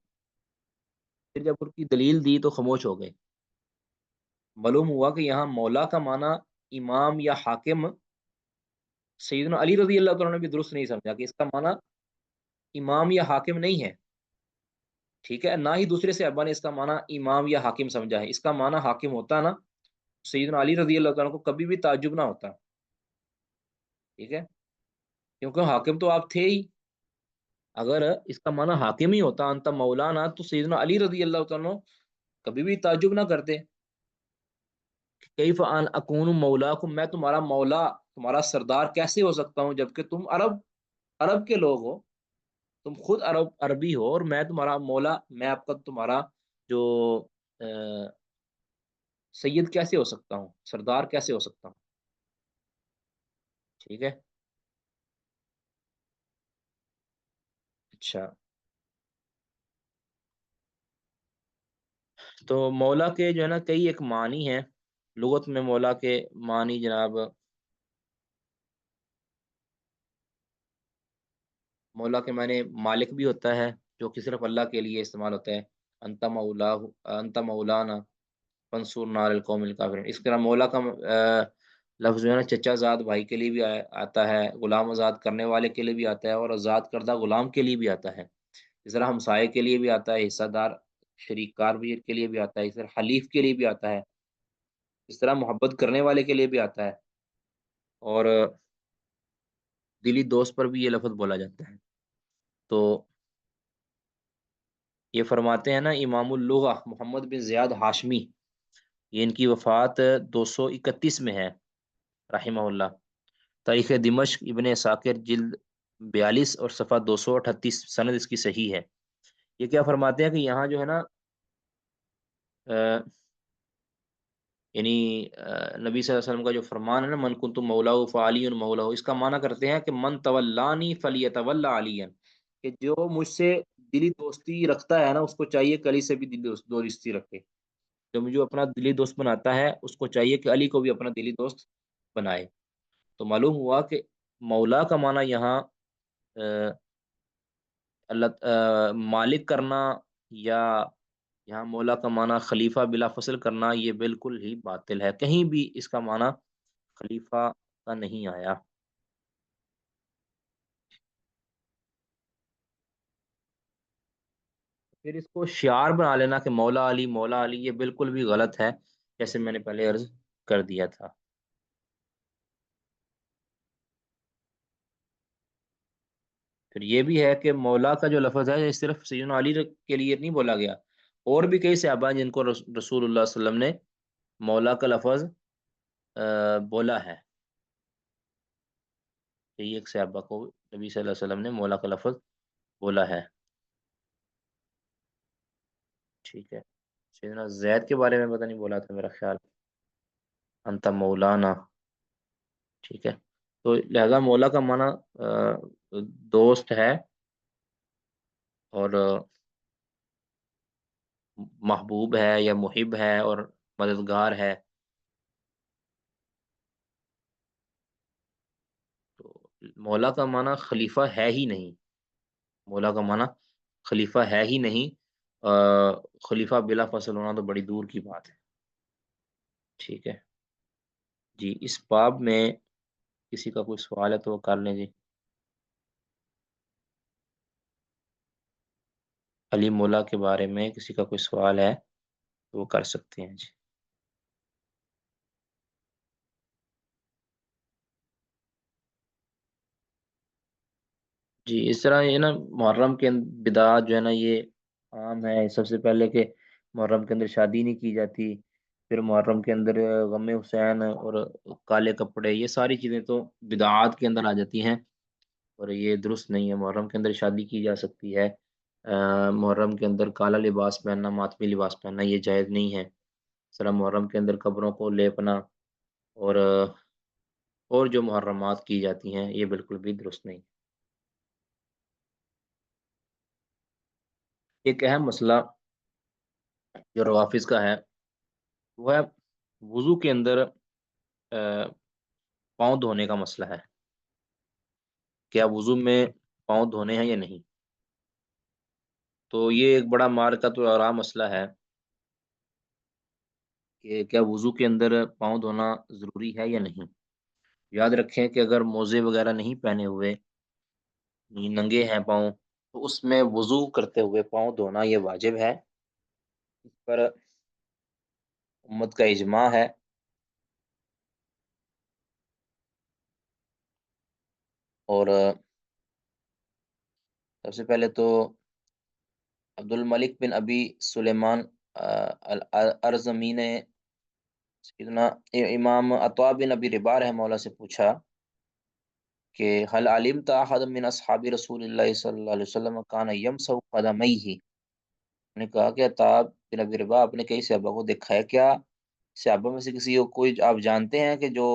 پھر جب ان کی دلیل دی تو خاموش ہو گئے۔ معلوم ہوا کہ یہاں مولا کا معنی امام یا حاکم سیدنا علی رضی اللہ عنہ نے بھی درست نہیں سمجھا، کہ اس کا معنی امام یا حاکم نہیں ہے، ٹھیک ہے، نہ ہی دوسرے صحابہ نے اس کا معنی امام یا حاکم سمجھا ہے۔ اس کا معنی حاکم ہوتا نا، سیدنا علی رضی اللہ عنہ کو کبھی بھی تعجب نہ ہوتا، ٹھیک ہے، کیونکہ حاکم تو آپ تھے ہی، اگر اس کا معنی حاکم ہی ہوتا انت مولانا، تو سیدنا علی رضی اللہ عنہ کبھی بھی تعجب نہ کرتے، کیف ان اکون مولاکم، میں تمہارا مولا تمہارا سردار کیسے ہو سکتا ہوں جبکہ تم عرب عرب کے لوگ ہو، تم خود عربی ہو، اور میں تمہارا مولا، میں آپ کا تمہارا جو سید کیسے ہو سکتا ہوں، سردار کیسے ہو سکتا ہوں، ٹھیک ہے۔ اچھا، تو مولا کے جو ہے نا کئی ایک معنی ہیں لغت میں، مولا کے معنی جناب، مولا کے معنی مالک بھی ہوتا ہے جو کہ صرف اللہ کے لیے استعمال ہوتا ہے، انت مولا، انت مولانا فانصرنا علی القوم الکافرین۔ اس طرح مولا کا لفظ جو ہے نا چچا زاد بھائی کے لیے بھی آتا ہے، غلام آزاد کرنے والے کے لیے بھی آتا ہے، اور آزاد کردہ غلام کے لیے بھی آتا ہے۔ اس طرح ہمسائے کے لیے بھی آتا ہے، حصہ دار شریک کار بھی کے لیے بھی آتا ہے، اس طرح حلیف کے لیے بھی آتا ہے، اس طرح محبت کرنے والے کے لیے بھی آتا ہے، اور دلی دوست پر بھی یہ لفظ بولا جاتا ہے۔ تو یہ فرماتے ہیں نا امام اللغہ محمد بن زیاد ہاشمی، یہ ان کی وفات 231 میں ہے رحمہ اللہ، تاریخ دمشق ابن ثاقر جلد 42 اور صفحہ 238، سند اس کی صحیح ہے۔ یہ کیا فرماتے ہیں کہ یہاں جو ہے نا یعنی نبی صلی اللہ علیہ وسلم کا جو فرمان ہے نا من کنت مولا فعلی مولا، اس کا معنی کرتے ہیں کہ من تولانی فلیتولا علی، کہ جو مجھ سے دلی دوستی رکھتا ہے نا اس کو چاہیے کہ علی سے بھی دلی دوستی رکھے، جو مجھے اپنا دلی دوست بناتا ہے اس کو چاہیے کہ علی کو بھی اپنا دلی دوست بنائے۔ تو معلوم ہوا کہ مولا کا معنی یہاں اللہ مالک کرنا یا یہاں مولا کا معنی خلیفہ بلا فصل کرنا یہ بالکل ہی باطل ہے، کہیں بھی اس کا معنی خلیفہ کا نہیں آیا۔ پھر اس کو شعار بنا لینا کہ مولا علی، یہ بالکل بھی غلط ہے، جیسے میں نے پہلے عرض کر دیا تھا۔ پھر یہ بھی ہے کہ مولا کا جو لفظ ہے یہ صرف سیدنا علی کے لیے نہیں بولا گیا، اور بھی کئی صحابہ ہیں جن کو رسول اللہ صلی اللہ علیہ وسلم نے مولا کا لفظ بولا ہے، کہ ایک صحابہ کو نبی صلی اللہ علیہ وسلم نے مولا کا لفظ بولا ہے۔ ٹھیک ہے، سیدنا زید کے بارے میں پتہ نہیں بولا تھا میرا خیال، انت مولانا، ٹھیک ہے۔ تو لہذا مولا کا معنی دوست ہے، اور محبوب ہے یا محب ہے اور مددگار ہے۔ تو مولا کا معنی خلیفہ ہے ہی نہیں، مولا کا معنی خلیفہ ہے ہی نہیں، خلیفہ بلا فصل ہونا تو بڑی دور کی بات ہے۔ ٹھیک ہے جی، اس باب میں کسی کا کوئی سوال ہے تو وہ کر لیں جی۔ علی مولا کے بارے میں کسی کا کوئی سوال ہے تو وہ کر سکتے ہیں جی۔ جی اس طرح یہ نا محرم کے بدعات جو ہے نا یہ عام ہے۔ سب سے پہلے کہ محرم کے اندر شادی نہیں کی جاتی، پھر محرم کے اندر غم حسین اور کالے کپڑے، یہ ساری چیزیں تو بدعات کے اندر آ جاتی ہیں، اور یہ درست نہیں ہے۔ محرم کے اندر شادی کی جا سکتی ہے، محرم کے اندر کالا لباس پہننا، ماتمی لباس پہننا یہ جائز نہیں ہے۔ اس طرح محرم کے اندر قبروں کو لیپنا اور جو محرمات کی جاتی ہیں یہ بالکل بھی درست نہیں۔ ایک اہم مسئلہ جو روافظ کا ہے وہ ہے وضو کے اندر پاؤں دھونے کا مسئلہ ہے، کیا وضو میں پاؤں دھونے ہیں یا نہیں؟ تو یہ ایک بڑا مارکۃ الآراء مسئلہ ہے کہ کیا وضو کے اندر پاؤں دھونا ضروری ہے یا نہیں۔ یاد رکھیں کہ اگر موزے وغیرہ نہیں پہنے ہوئے، ننگے ہیں پاؤں، تو اس میں وضو کرتے ہوئے پاؤں دھونا یہ واجب ہے، اس پر امت کا اجماع ہے۔ اور سب سے پہلے تو عبد الملک بن ابی سلیمان الارزمی نے سیدنا امام عطا بن ابی رباح رحمہ اللہ سے پوچھا کہ حل علمت احد من اصحاب رسول اللہ صلی اللہ علیہ وسلم کان یمسح قدمیہ، نے کہا کہ عطا بن ابی رباح، آپ نے کئی صحابہ کو دیکھا ہے کیا، صحابہ میں سے کسی کو کوئی آپ جانتے ہیں کہ جو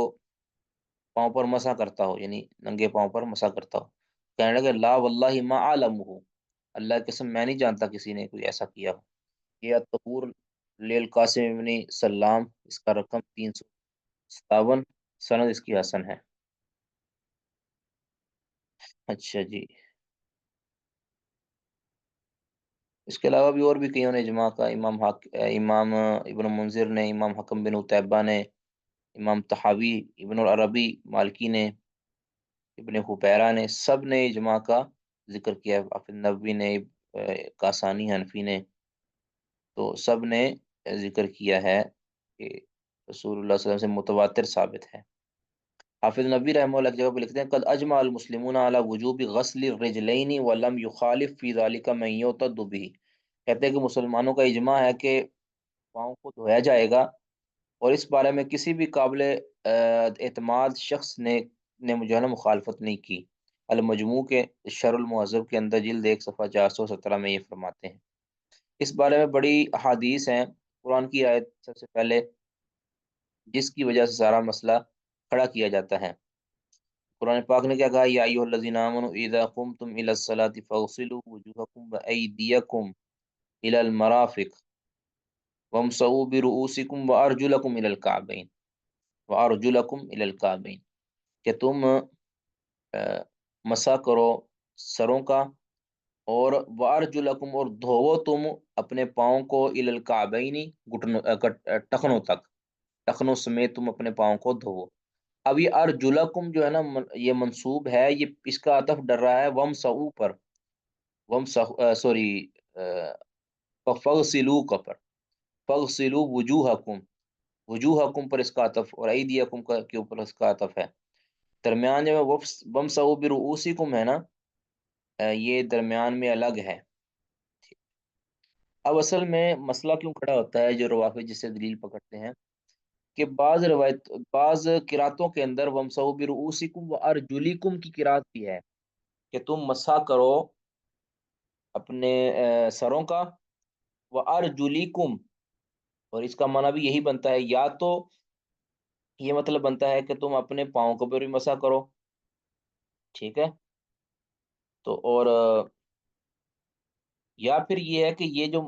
پاؤں پر مسح کرتا ہو، یعنی ننگے پاؤں پر مسح کرتا ہو؟ کہنے لگے لا واللہ ما اعلمہ، اللہ کی قسم میں نہیں جانتا کسی نے کوئی ایسا کیا ہو۔ یہ الطہور للقاسم بن سلام، اس کا رقم 357، سند اس کی حسن ہے۔ اچھا جی، اس کے علاوہ بھی اور بھی کئیوں نے اجماع کا، امام ابن منذر نے، امام حکم بن عتیبہ نے، امام طحاوی، ابن العربی مالکی نے، ابن حبیرہ نے، سب نے اجماع کا ذکر کیا ہے، حافظ نبوی نے، کاسانی حنفی نے، تو سب نے ذکر کیا ہے کہ رسول اللہ صلی اللہ علیہ وسلم سے متواتر ثابت ہے۔ حافظ نبی رحمہ اللہ کی جگہ پہ لکھتے ہیں قد اجمع المسلمون علی وجوب غسل الرجلین ولم یخالف فی ذلک من یعتد به، کہتے ہیں کہ مسلمانوں کا اجماع ہے کہ پاؤں کو دھویا جائے گا، اور اس بارے میں کسی بھی قابل اعتماد شخص نے جو ہے نا مخالفت نہیں کی۔ المجموع کے شرح المہذب کے اندر جلد 1 صفحہ 417 میں یہ فرماتے ہیں۔ اس بارے میں بڑی احادیث ہیں، قرآن کی آیت سب سے پہلے جس کی وجہ سے سارا مسئلہ کھڑا کیا جاتا ہے۔ قرآن پاک نے کیا کہا، یا ایھا الذین آمنوا اذا قمتم الی الصلاۃ فاغسلوا وجوہکم وایدیکم الی المرافق وامسحوا برؤوسکم وارجلکم الی الکعبین کہ تم مسح کرو سروں کا اور وارجلکم، اور دھوو تم اپنے پاؤں کو الل کعبین، گھٹنوں ٹخنوں تک، ٹخنوں سمیت تم اپنے پاؤں کو دھوو۔ اب یہ ارجلکم جو ہے نا، یہ منصوب ہے، یہ اس کا عطف ڈر رہا ہے وم سعو پر، وم سوری فغسلو کا پر، فغسلو وجوہکم، وجوہکم پر اس کا عطف، اور ایدیکم کے اوپر اس کا عطف ہے۔ درمیان جو ہے وم سعو برؤوسکم ہے نا، یہ درمیان میں الگ ہے۔ اب اصل میں مسئلہ کیوں کھڑا ہوتا ہے، جو روافض جس سے دلیل پکڑتے ہیں، کہ بعض قراتوں کے اندر ومسحوا برؤوسکم وارجلکم کی قرات بھی ہے، کہ تم مسح کرو اپنے سروں کا، وارجلکم، اور اس کا معنی بھی یہی بنتا ہے، یا تو یہ مطلب بنتا ہے کہ تم اپنے پاؤں کو بھی مسح کرو، ٹھیک ہے، تو اور یا پھر یہ ہے کہ یہ جو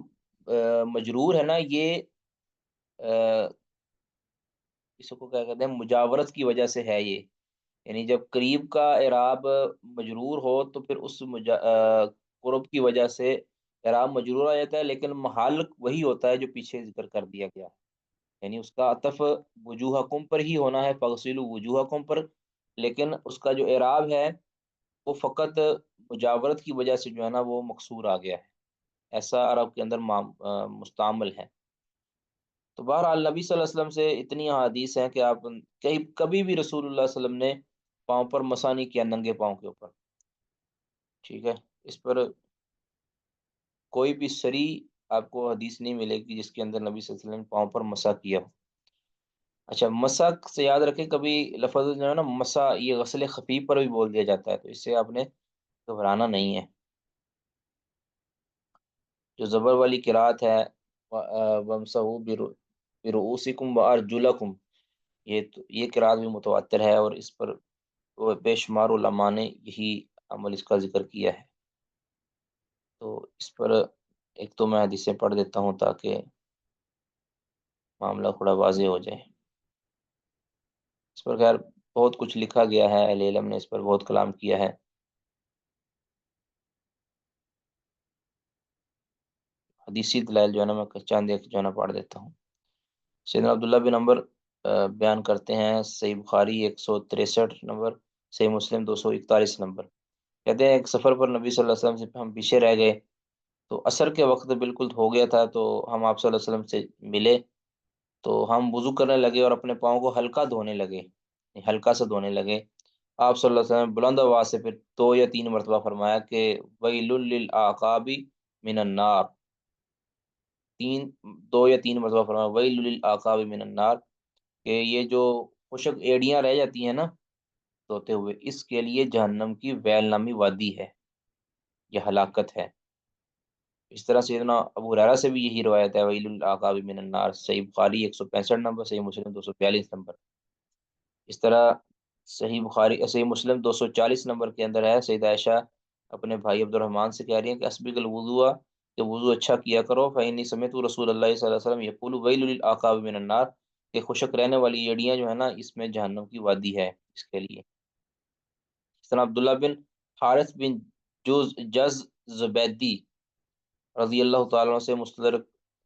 مجرور ہے نا، یہ اس کو کیا کہتے ہیں، مجاورت کی وجہ سے ہے یہ، یعنی جب قریب کا اعراب مجرور ہو تو پھر اس قرب کی وجہ سے اعراب مجرور آ جاتا ہے، لیکن محل وہی ہوتا ہے جو پیچھے ذکر کر دیا گیا، یعنی اس کا عطف وجوہکم پر ہی ہونا ہے، فغسلوا وجوہکم پر، لیکن اس کا جو اعراب ہے وہ فقط مجاورت کی وجہ سے جو ہے نا وہ مکسور آ گیا ہے، ایسا عرب کے اندر مستعمل ہے۔ تو بہرحال نبی صلی اللہ علیہ وسلم سے اتنی احادیث ہیں کہ آپ کبھی بھی رسول اللہ صلی اللہ علیہ وسلم نے پاؤں پر مسا نہیں کیا، ننگے پاؤں کے اوپر، ٹھیک ہے، اس پر کوئی بھی صریح آپ کو حدیث نہیں ملے گی جس کے اندر نبی صلی اللہ علیہ وسلم نے پاؤں پر مسا کیا ہو۔ اچھا، مسا سے یاد رکھیں، کبھی لفظ جو ہے نا مسا، یہ غسل خفیف پر بھی بول دیا جاتا ہے، تو اس سے آپ نے گھبرانا نہیں ہے۔ جو زبر والی قرات ہے، وَامْسَحُوا بِرُؤُوسِكُمْ وَأَرْجُلَكُمْ، یہ قرات بھی متواتر ہے، اور اس پر بے شمار علماء نے یہی عمل اس کا ذکر کیا ہے۔ تو اس پر ایک تو میں حدیثیں پڑھ دیتا ہوں تاکہ معاملہ تھوڑا واضح ہو جائے۔ اس پر خیر بہت کچھ لکھا گیا ہے، اہل علم نے اس پر بہت کلام کیا ہے۔ حدیثی دلائل جو ہے نا میں چند ایک جو ہے نا پڑھ دیتا ہوں۔ سیدنا عبداللہ بن عمر بیان کرتے ہیں، صحیح بخاری 163 نمبر، صحیح مسلم 241 نمبر، کہتے ہیں ایک سفر پر نبی صلی اللہ علیہ وسلم سے ہم پیچھے رہ گئے، تو عصر کے وقت بالکل ہو گیا تھا، تو ہم آپ صلی اللہ علیہ وسلم سے ملے، تو ہم وضو کرنے لگے اور اپنے پاؤں کو ہلکا دھونے لگے، ہلکا سے دھونے لگے۔ آپ صلی اللہ علیہ وسلم بلند آواز سے پھر 2 یا 3 مرتبہ فرمایا کہ وَيْلٌ لِّلْأَعْقَابِ مِنَ النَّارِ، 2 یا 3 مرتبہ فرمایا وَيْلٌ لِّلْأَعْقَابِ مِنَ النَّارِ، کہ یہ جو خشک ایڑیاں رہ جاتی ہیں نا دھوتے ہوئے، اس کے لیے جہنم کی ویل نامی وادی ہے، یہ ہلاکت ہے۔ اس طرح سیدنا ابو ہریرہ سے بھی یہی روایت ہے، ویل العقاب من النار، صحیح بخاری 165 نمبر، صحیح مسلم 242 نمبر۔ اس طرح صحیح مسلم 240 نمبر کے اندر ہے، سیدہ عائشہ اپنے بھائی عبد الرحمن سے کہہ رہی ہیں کہ اسبغ الوضوء، کہ وضو اچھا کیا کرو، فإنی سمعت رسول اللہ صلی اللہ علیہ وسلم یقول ویل للعقاب من النار، کہ خشک رہنے والی ایڑیاں جو ہے نا اس میں جہنم کی وادی ہے اس کے لیے۔ اس طرح عبداللہ بن حارث بن جز زبیدی رضی اللہ تعالیٰ عنہ سے مستدرک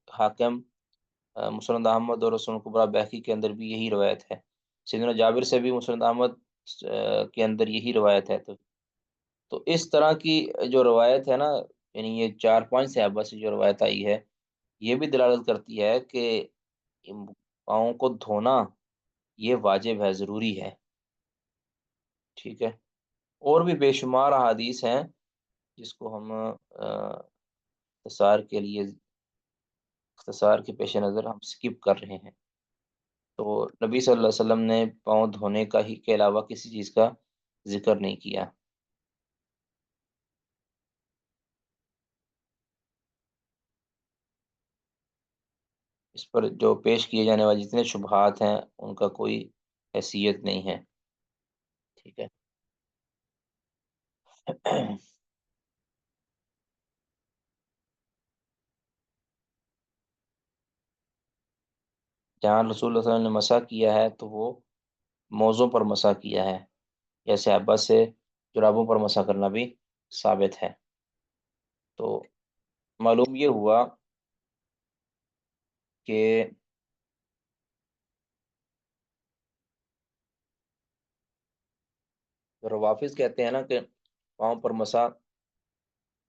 حاکم، مسند احمد اور سنن کبریٰ بیہقی کے اندر بھی یہی روایت ہے۔ سیدنا جابر سے بھی مسند احمد کے اندر یہی روایت ہے۔ تو اس طرح کی جو روایت ہے نا، یعنی یہ 4 5 صحابہ سے جو روایت آئی ہے، یہ بھی دلالت کرتی ہے کہ پاؤں کو دھونا یہ واجب ہے، ضروری ہے، ٹھیک ہے۔ اور بھی بے شمار احادیث ہیں جس کو ہم اختصار کے پیش نظر ہم سکپ کر رہے ہیں۔ تو نبی صلی اللہ علیہ وسلم نے پاؤں دھونے کا ہی کے علاوہ کسی چیز کا ذکر نہیں کیا۔ اس پر جو پیش کیے جانے والے جتنے شبہات ہیں ان کا کوئی حیثیت نہیں ہے، ٹھیک ہے۔ جہاں رسول اللہ صلی اللہ علیہ وسلم نے مسح کیا ہے تو وہ موضوع پر مسح کیا ہے، یا صحابہ سے جرابوں پر مسح کرنا بھی ثابت ہے۔ تو معلوم یہ ہوا کہ روافظ کہتے ہیں نا کہ پاؤں پر مسا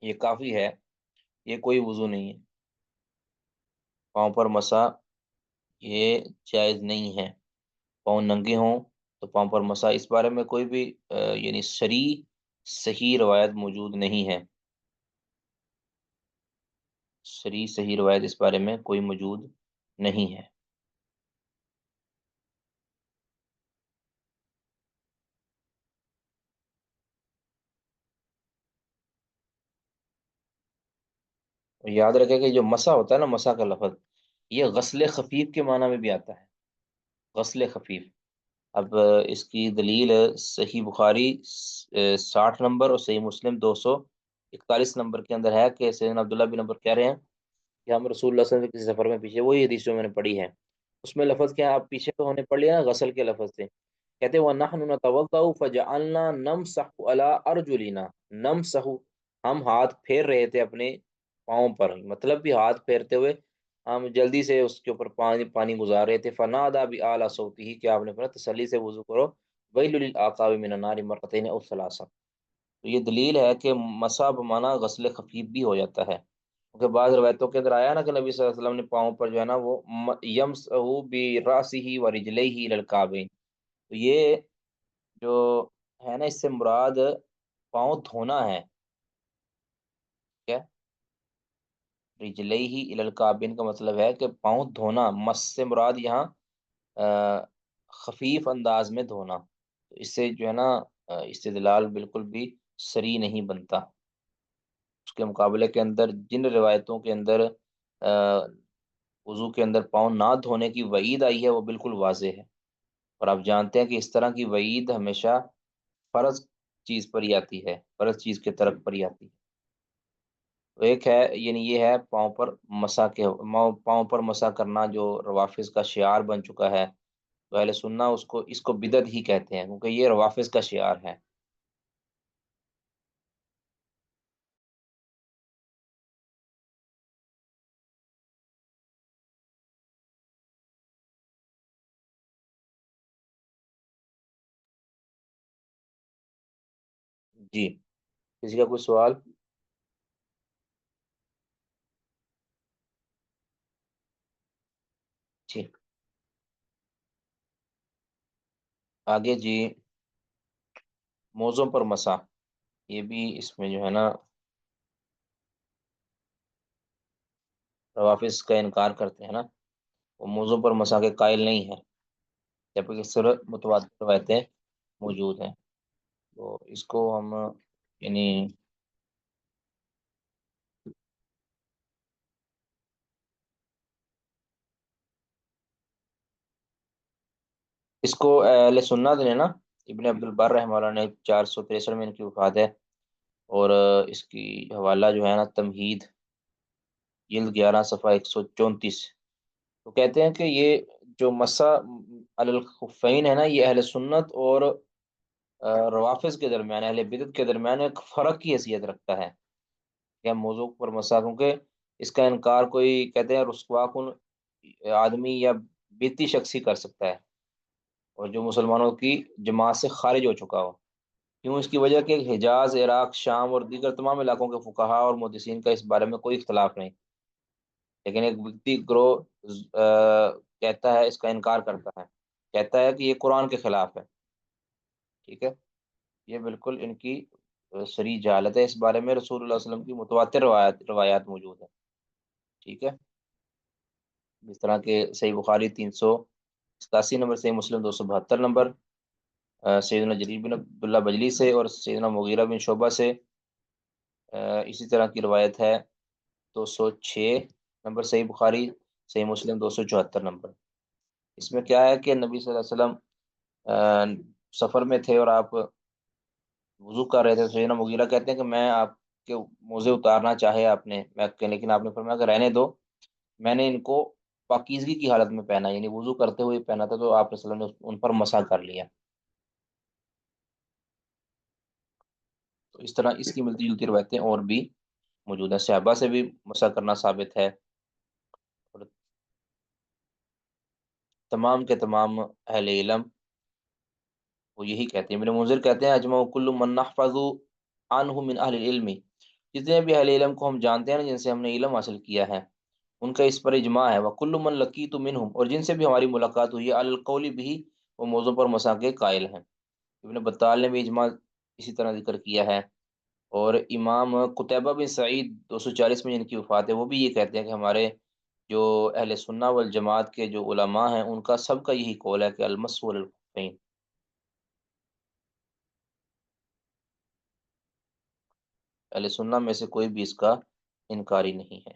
یہ کافی ہے، یہ کوئی وضو نہیں ہے، پاؤں پر مسا یہ جائز نہیں ہے، پاؤں ننگے ہوں تو پاؤں پر مسا، اس بارے میں کوئی بھی یعنی صحیح روایت موجود نہیں ہے، صحیح روایت اس بارے میں کوئی موجود نہیں ہے۔ یاد رکھے کہ جو مسا ہوتا ہے نا، مسا کا لفظ یہ غسل خفیف کے معنی میں بھی آتا ہے، غسل خفیف۔ اب اس کی دلیل صحیح بخاری 60 نمبر اور صحیح مسلم 241 نمبر کے اندر ہے کہ سیدنا عبداللہ بن نمبر کہہ رہے ہیں کہ ہم رسول اللہ صلی اللہ علیہ وسلم کے کسی سفر میں پیچھے، وہی حدیث جو میں نے پڑھی ہے، اس میں لفظ کیا ہے، آپ پیچھے تو ہونے پڑھ لیا نا غسل کے لفظ سے، کہتے ہیں وَنَحْنُ نَتَوَضَّأُ فَجَعَلْنَا نَمْسَحُ عَلَىٰ أَرْجُلِنَا، نَمْسَحُ ہم ہاتھ پھیر رہے تھے اپنے پاؤں پر، مطلب بھی ہاتھ پھیرتے ہوئے ہم جلدی سے اس کے اوپر پانی پانی گزار رہے تھے، فَنَادَىٰ بِأَعْلَىٰ صَوْتِهِ کہ آپ نے فرمایا تسلی سے وضو کرو، وَيْلٌ لِّلْعَقَابِ مِنَ النَّارِ مَرَّتَيْنِ أَوْ ثَلَاثًا۔ تو یہ دلیل ہے کہ مسا بمانا غسل خفیف بھی ہو جاتا ہے، کیونکہ بعض روایتوں کے اندر آیا نا کہ نبی صلی اللہ علیہ وسلم نے پاؤں پر جو ہے نا وہ یمسحو براسہ ورجلیہ الی الکعبین، تو یہ جو ہے نا اس سے مراد پاؤں دھونا ہے، کیا رجلیہ الی الکعبین کا مطلب ہے کہ پاؤں دھونا، مس سے مراد یہاں آ، خفیف انداز میں دھونا، تو اس سے جو ہے نا استدلال بالکل بھی صریح نہیں بنتا۔ اس کے مقابلے کے اندر جن روایتوں کے اندر آ، وضو کے اندر پاؤں نہ دھونے کی وعید آئی ہے وہ بالکل واضح ہے، اور آپ جانتے ہیں کہ اس طرح کی وعید ہمیشہ فرض چیز پر ہی آتی ہے، فرض چیز کے طرف پر ہی آتی ہے۔ تو ایک ہے یعنی یہ ہے پاؤں پر مسا کے پاؤں پر مسا کرنا جو روافظ کا شعار بن چکا ہے، تو اہل سننا اس کو بدعت ہی کہتے ہیں کیونکہ یہ روافظ کا شعار ہے۔ جی، کسی کا کوئی سوال؟ جی آگے جی، موزوں پر مسا، یہ بھی اس میں جو ہے نا روافظ کا انکار کرتے ہیں نا، وہ موضوع پر مسا کے قائل نہیں ہے، جبکہ صورت متواتر روایتیں موجود ہیں، تو اس کو ہم یعنی اس کو اہل سنت نے نا، ابن عبد البر رحمہ اللہ نے 463 میں ان کی وفات ہے، اور اس کی حوالہ جو ہے نا تمہید جلد 11 صفحہ 134، تو کہتے ہیں کہ یہ جو مسا علی الخفین ہے نا، یہ اہل سنت اور روافظ کے درمیان، اہل بدعت کے درمیان ایک فرق کی حیثیت رکھتا ہے، کہ موضوع پر مسا، کیونکہ اس کا انکار کوئی کہتے ہیں رسوا کن آدمی یا بیتی شخص ہی کر سکتا ہے، اور جو مسلمانوں کی جماعت سے خارج ہو چکا ہو، کیوں؟ اس کی وجہ کہ حجاز، عراق، شام اور دیگر تمام علاقوں کے فقہا اور محدثین کا اس بارے میں کوئی اختلاف نہیں، لیکن ایک ویکتی گروہ کہتا ہے، اس کا انکار کرتا ہے، کہتا ہے کہ یہ قرآن کے خلاف ہے، ٹھیک ہے، یہ بالکل ان کی صریح جہالت ہے، اس بارے میں رسول اللہ صلی اللہ علیہ وسلم کی متواتر روایات موجود ہیں، ٹھیک ہے، اس طرح کے صحیح بخاری 387 نمبر، صحیح مسلم 272 نمبر، سیدنا جریر بن عبداللہ بجلی سے اور سیدنا مغیرہ بن شعبہ سے اسی طرح کی روایت ہے 206 نمبر صحیح بخاری، صحیح مسلم 274 نمبر۔ اس میں کیا ہے کہ نبی صلی اللہ علیہ وسلم سفر میں تھے اور آپ وضو کر رہے تھے، سیدنا مغیرہ کہتے ہیں کہ میں آپ کے موزے اتارنا چاہے آپ نے، لیکن آپ نے فرمایا کہ رہنے دو، میں نے ان کو پاکیزگی کی حالت میں پہنا، یعنی وضو کرتے ہوئے پہنا تھا، تو آپ صلی اللہ علیہ وسلم نے ان پر مسح کر لیا، تو اس طرح اس کی ملتی جلتی روایتیں اور بھی موجود ہیں، صحابہ سے بھی مسح کرنا ثابت ہے، اور تمام کے تمام اہل علم وہ یہی کہتے ہیں۔ ابن منذر کہتے ہیں اجمع کل من نحفظ عنہ من اہل العلم، جتنے بھی اہل علم کو ہم جانتے ہیں نا، جن سے ہم نے علم حاصل کیا ہے، ان کا اس پر اجماع ہے۔ وکل من لقیت منہم، اور جن سے بھی ہماری ملاقات ہوئی ہے، علی القول بھی، وہ موضوع پر مسا کے قائل ہیں۔ ابن بطال نے بھی اجماع اسی طرح ذکر کیا ہے، اور امام قتیبہ بن سعید 240 میں جن کی وفات ہے، وہ بھی یہ کہتے ہیں کہ ہمارے جو اہل سنہ والجماعت کے جو علماء ہیں، ان کا سب کا یہی قول ہے کہ المس والخفین، اہل سنہ میں سے کوئی بھی اس کا انکاری نہیں ہے۔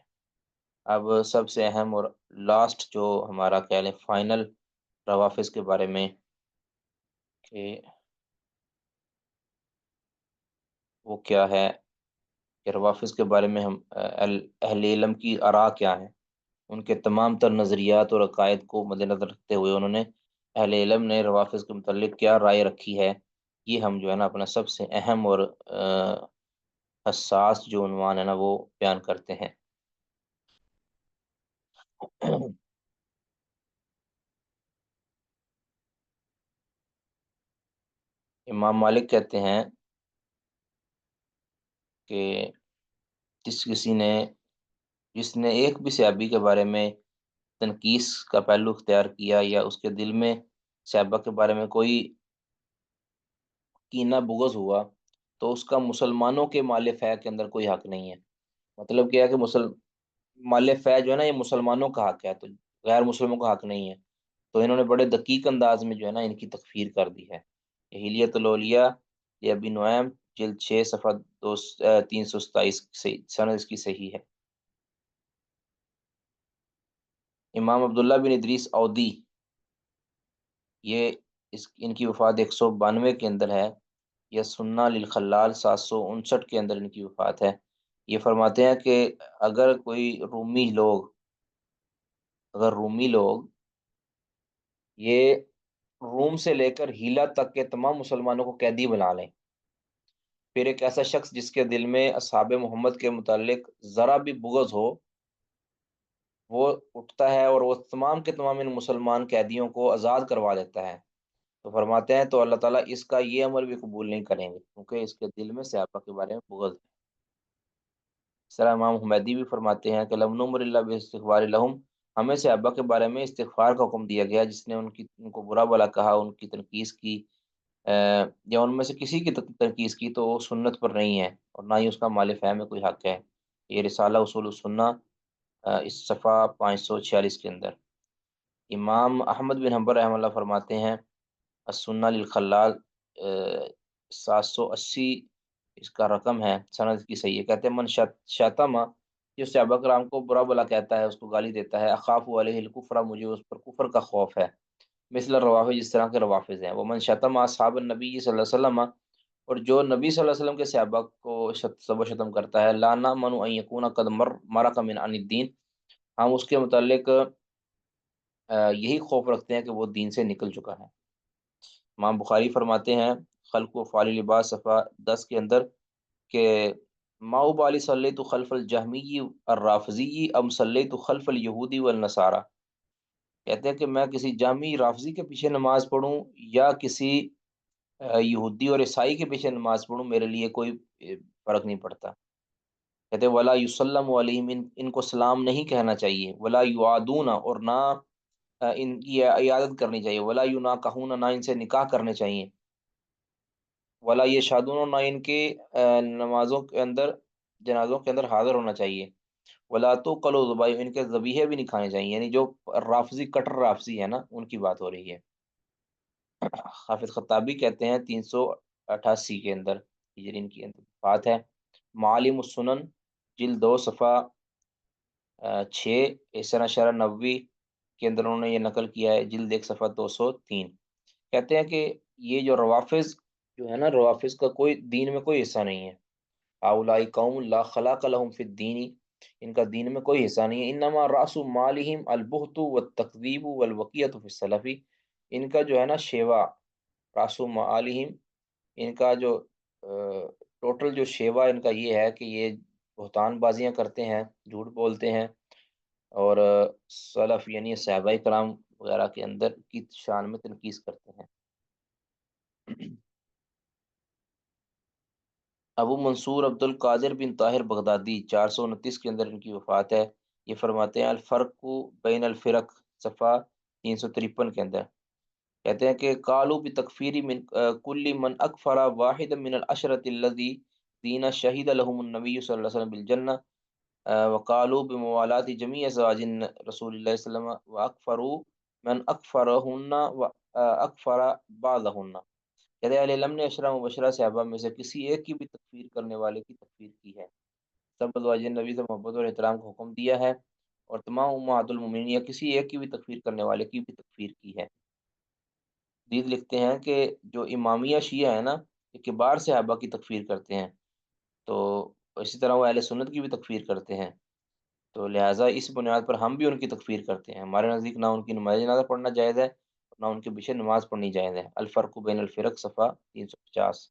اب سب سے اہم اور لاسٹ جو ہمارا خیال ہے فائنل روافظ کے بارے میں، کہ وہ کیا ہے، کہ روافظ کے بارے میں ہم اہل علم کی آراء کیا ہیں، ان کے تمام تر نظریات اور عقائد کو مد نظر رکھتے ہوئے انہوں نے، اہل علم نے روافظ کے متعلق کیا رائے رکھی ہے، یہ ہم جو ہے نا اپنا سب سے اہم اور حساس جو عنوان ہے نا وہ بیان کرتے ہیں۔ امام مالک کہتے ہیں کہ کسی نے، جس نے ایک بھی صحابی کے بارے میں تنقیس کا پہلو اختیار کیا، یا اس کے دل میں صحابہ کے بارے میں کوئی کینہ بغض ہوا، تو اس کا مسلمانوں کے مال فہ کے اندر کوئی حق نہیں ہے۔ مطلب کیا ہے کہ مال فہ جو ہے نا یہ مسلمانوں کا حق ہے، تو غیر مسلموں کا حق نہیں ہے۔ تو انہوں نے بڑے دقیق انداز میں جو ہے نا ان کی تکفیر کر دی ہے۔ یہ حلیت الاولیاء یہ ابی نعیم جلد 6 صفحہ 327 سے سند اس کی صحیح ہے۔ امام عبداللہ بن ادریس اودی، یہ ان کی وفات 192 کے اندر ہے، یا سنہ للخلال 759 کے اندر ان کی وفات ہے۔ یہ فرماتے ہیں کہ اگر کوئی رومی لوگ یہ روم سے لے کر ہیلا تک کے تمام مسلمانوں کو قیدی بنا لیں، پھر ایک ایسا شخص جس کے دل میں اصحاب محمد کے متعلق ذرا بھی بغض ہو، وہ اٹھتا ہے اور وہ تمام کے تمام ان مسلمان قیدیوں کو آزاد کروا دیتا ہے، تو فرماتے ہیں تو اللہ تعالیٰ اس کا یہ عمل بھی قبول نہیں کریں گے، کیونکہ اس کے دل میں صحابہ کے بارے میں بغض ہے۔ اس طرح امام حمیدی بھی فرماتے ہیں کہ لم نمر اللہ باستغفار لہم، ہمیں صحابہ کے بارے میں استغفار کا حکم دیا گیا، جس نے ان کو برا بھلا کہا، ان کی تنقیس کی، یا ان میں سے کسی کی تنقیس کی، تو وہ سنت پر نہیں ہے، اور نہ ہی اس کا مال فہم میں کوئی حق ہے۔ یہ رسالہ اصول السنہ اس صفحہ 546 کے اندر۔ امام احمد بن حنبل رحمہ اللہ فرماتے ہیں السنہ للخلال 780 اس کا رقم ہے، سند کی صحیح ہے۔ کہتے ہیں من شاتما، جو صحابہ کرام کو برا بلا کہتا ہے، اس کو گالی دیتا ہے، اخاف علیہ الکفر، مجھے اس پر کفر کا خوف ہے، مثل روافظ، جس طرح کے روافظ ہیں۔ وہ من شتم اصحاب النبی صلی اللہ علیہ وسلم، اور جو نبی صلی اللہ علیہ وسلم کے صحابہ کو سب و شتم کرتا ہے، لا نامن ان یکون قد مرق من عن الدین، ہم اس کے متعلق یہی خوف رکھتے ہیں کہ وہ دین سے نکل چکا ہے۔ امام بخاری فرماتے ہیں خلق و فعال لباس صفحہ 10 کے اندر کہ ماؤ بالی صلی تو خلف الجہمی الرافضی ام صلی تو خلف الیہودی والنصارى، کہتے ہیں کہ میں کسی جہمی رافضی کے پیچھے نماز پڑھوں یا کسی یہودی اور عیسائی کے پیچھے نماز پڑھوں، میرے لیے کوئی فرق نہیں پڑتا۔ کہتے ہیں ولا یسلم علیہم، ان کو سلام نہیں کہنا چاہیے، ولا یعادون، اور نہ ان کی عیادت کرنی چاہیے، ولا یناکحون، نہ ان سے نکاح کرنے چاہیے، ولا یشهدون، نہ ان کے نمازوں کے اندر، جنازوں کے اندر حاضر ہونا چاہیے، ولا تقلوا ذبائح، ان کے ذبیحے بھی نہیں کھانے چاہیے، یعنی جو رافضی کٹر رافضی ہے نا ان کی بات ہو رہی ہے۔ حافظ خطابی کہتے ہیں 388 کے اندر ہجری ان کی بات ہے۔ معالم السنن جلد 2 صفحہ 6 احسان اشارہ نووی کے اندر انہوں نے یہ نقل کیا ہے، جلد 1 صفحہ 203، کہتے ہیں کہ یہ جو روافظ جو ہے نا، روافظ کا کوئی دین میں کوئی حصہ نہیں ہے۔ اولائی قوم لا خلاق لهم فی الدین، ان کا دین میں کوئی حصہ نہیں ہے۔ انما راس مالہم البہت والتکذیب والوقیۃ فی السلف، ان کا جو ہے نا شیوا، راس مالہم، ان کا جو ٹوٹل جو شیوا ان کا یہ ہے کہ یہ بہتان بازیاں کرتے ہیں، جھوٹ بولتے ہیں، اور سلف یعنی صحابہ کرام وغیرہ کے اندر کی شان میں تنقیص کرتے ہیں۔ ابو منصور عبد القادر بن طاہر بغدادی 429 کے اندر ان کی وفات ہے۔ یہ فرماتے ہیں الفرق بین الفرق، صفحہ 353 کے اندر کہتے ہیں کہ قالوا بتکفیر من کل من اکفر واحد من العشرۃ الذی دین شہید لهم النبی صلی اللہ علیہ وسلم بالجنہ، وقالوا بموالات جمیع ازواج رسول اللہ صلی اللہ علیہ وسلم واکفروا من اکفرہن واکفر بعضہن۔ کہتے ہیں اہل علم نے عشرہ مبشرہ صحابہ میں سے کسی ایک کی بھی تکفیر کرنے والے کی تکفیر کی ہے، سب ازواج نبی سے محبت اور احترام کا حکم دیا ہے، اور تمام امہات المومنین یا کسی ایک کی بھی تکفیر کرنے والے کی بھی تکفیر کی ہے۔ حدیث لکھتے ہیں کہ جو امامیہ شیعہ ہے نا، یہ کبار صحابہ کی تکفیر کرتے ہیں، تو اسی طرح وہ اہل سنت کی بھی تکفیر کرتے ہیں، تو لہٰذا اس بنیاد پر ہم بھی ان کی تکفیر کرتے ہیں۔ ہمارے نزدیک نہ ان کی نماز جنازہ پڑھنا جائز ہے، نہ ان کے پیچھے نماز پڑھنی جائز ہے۔ الفرق بین الفرق، صفحہ 350۔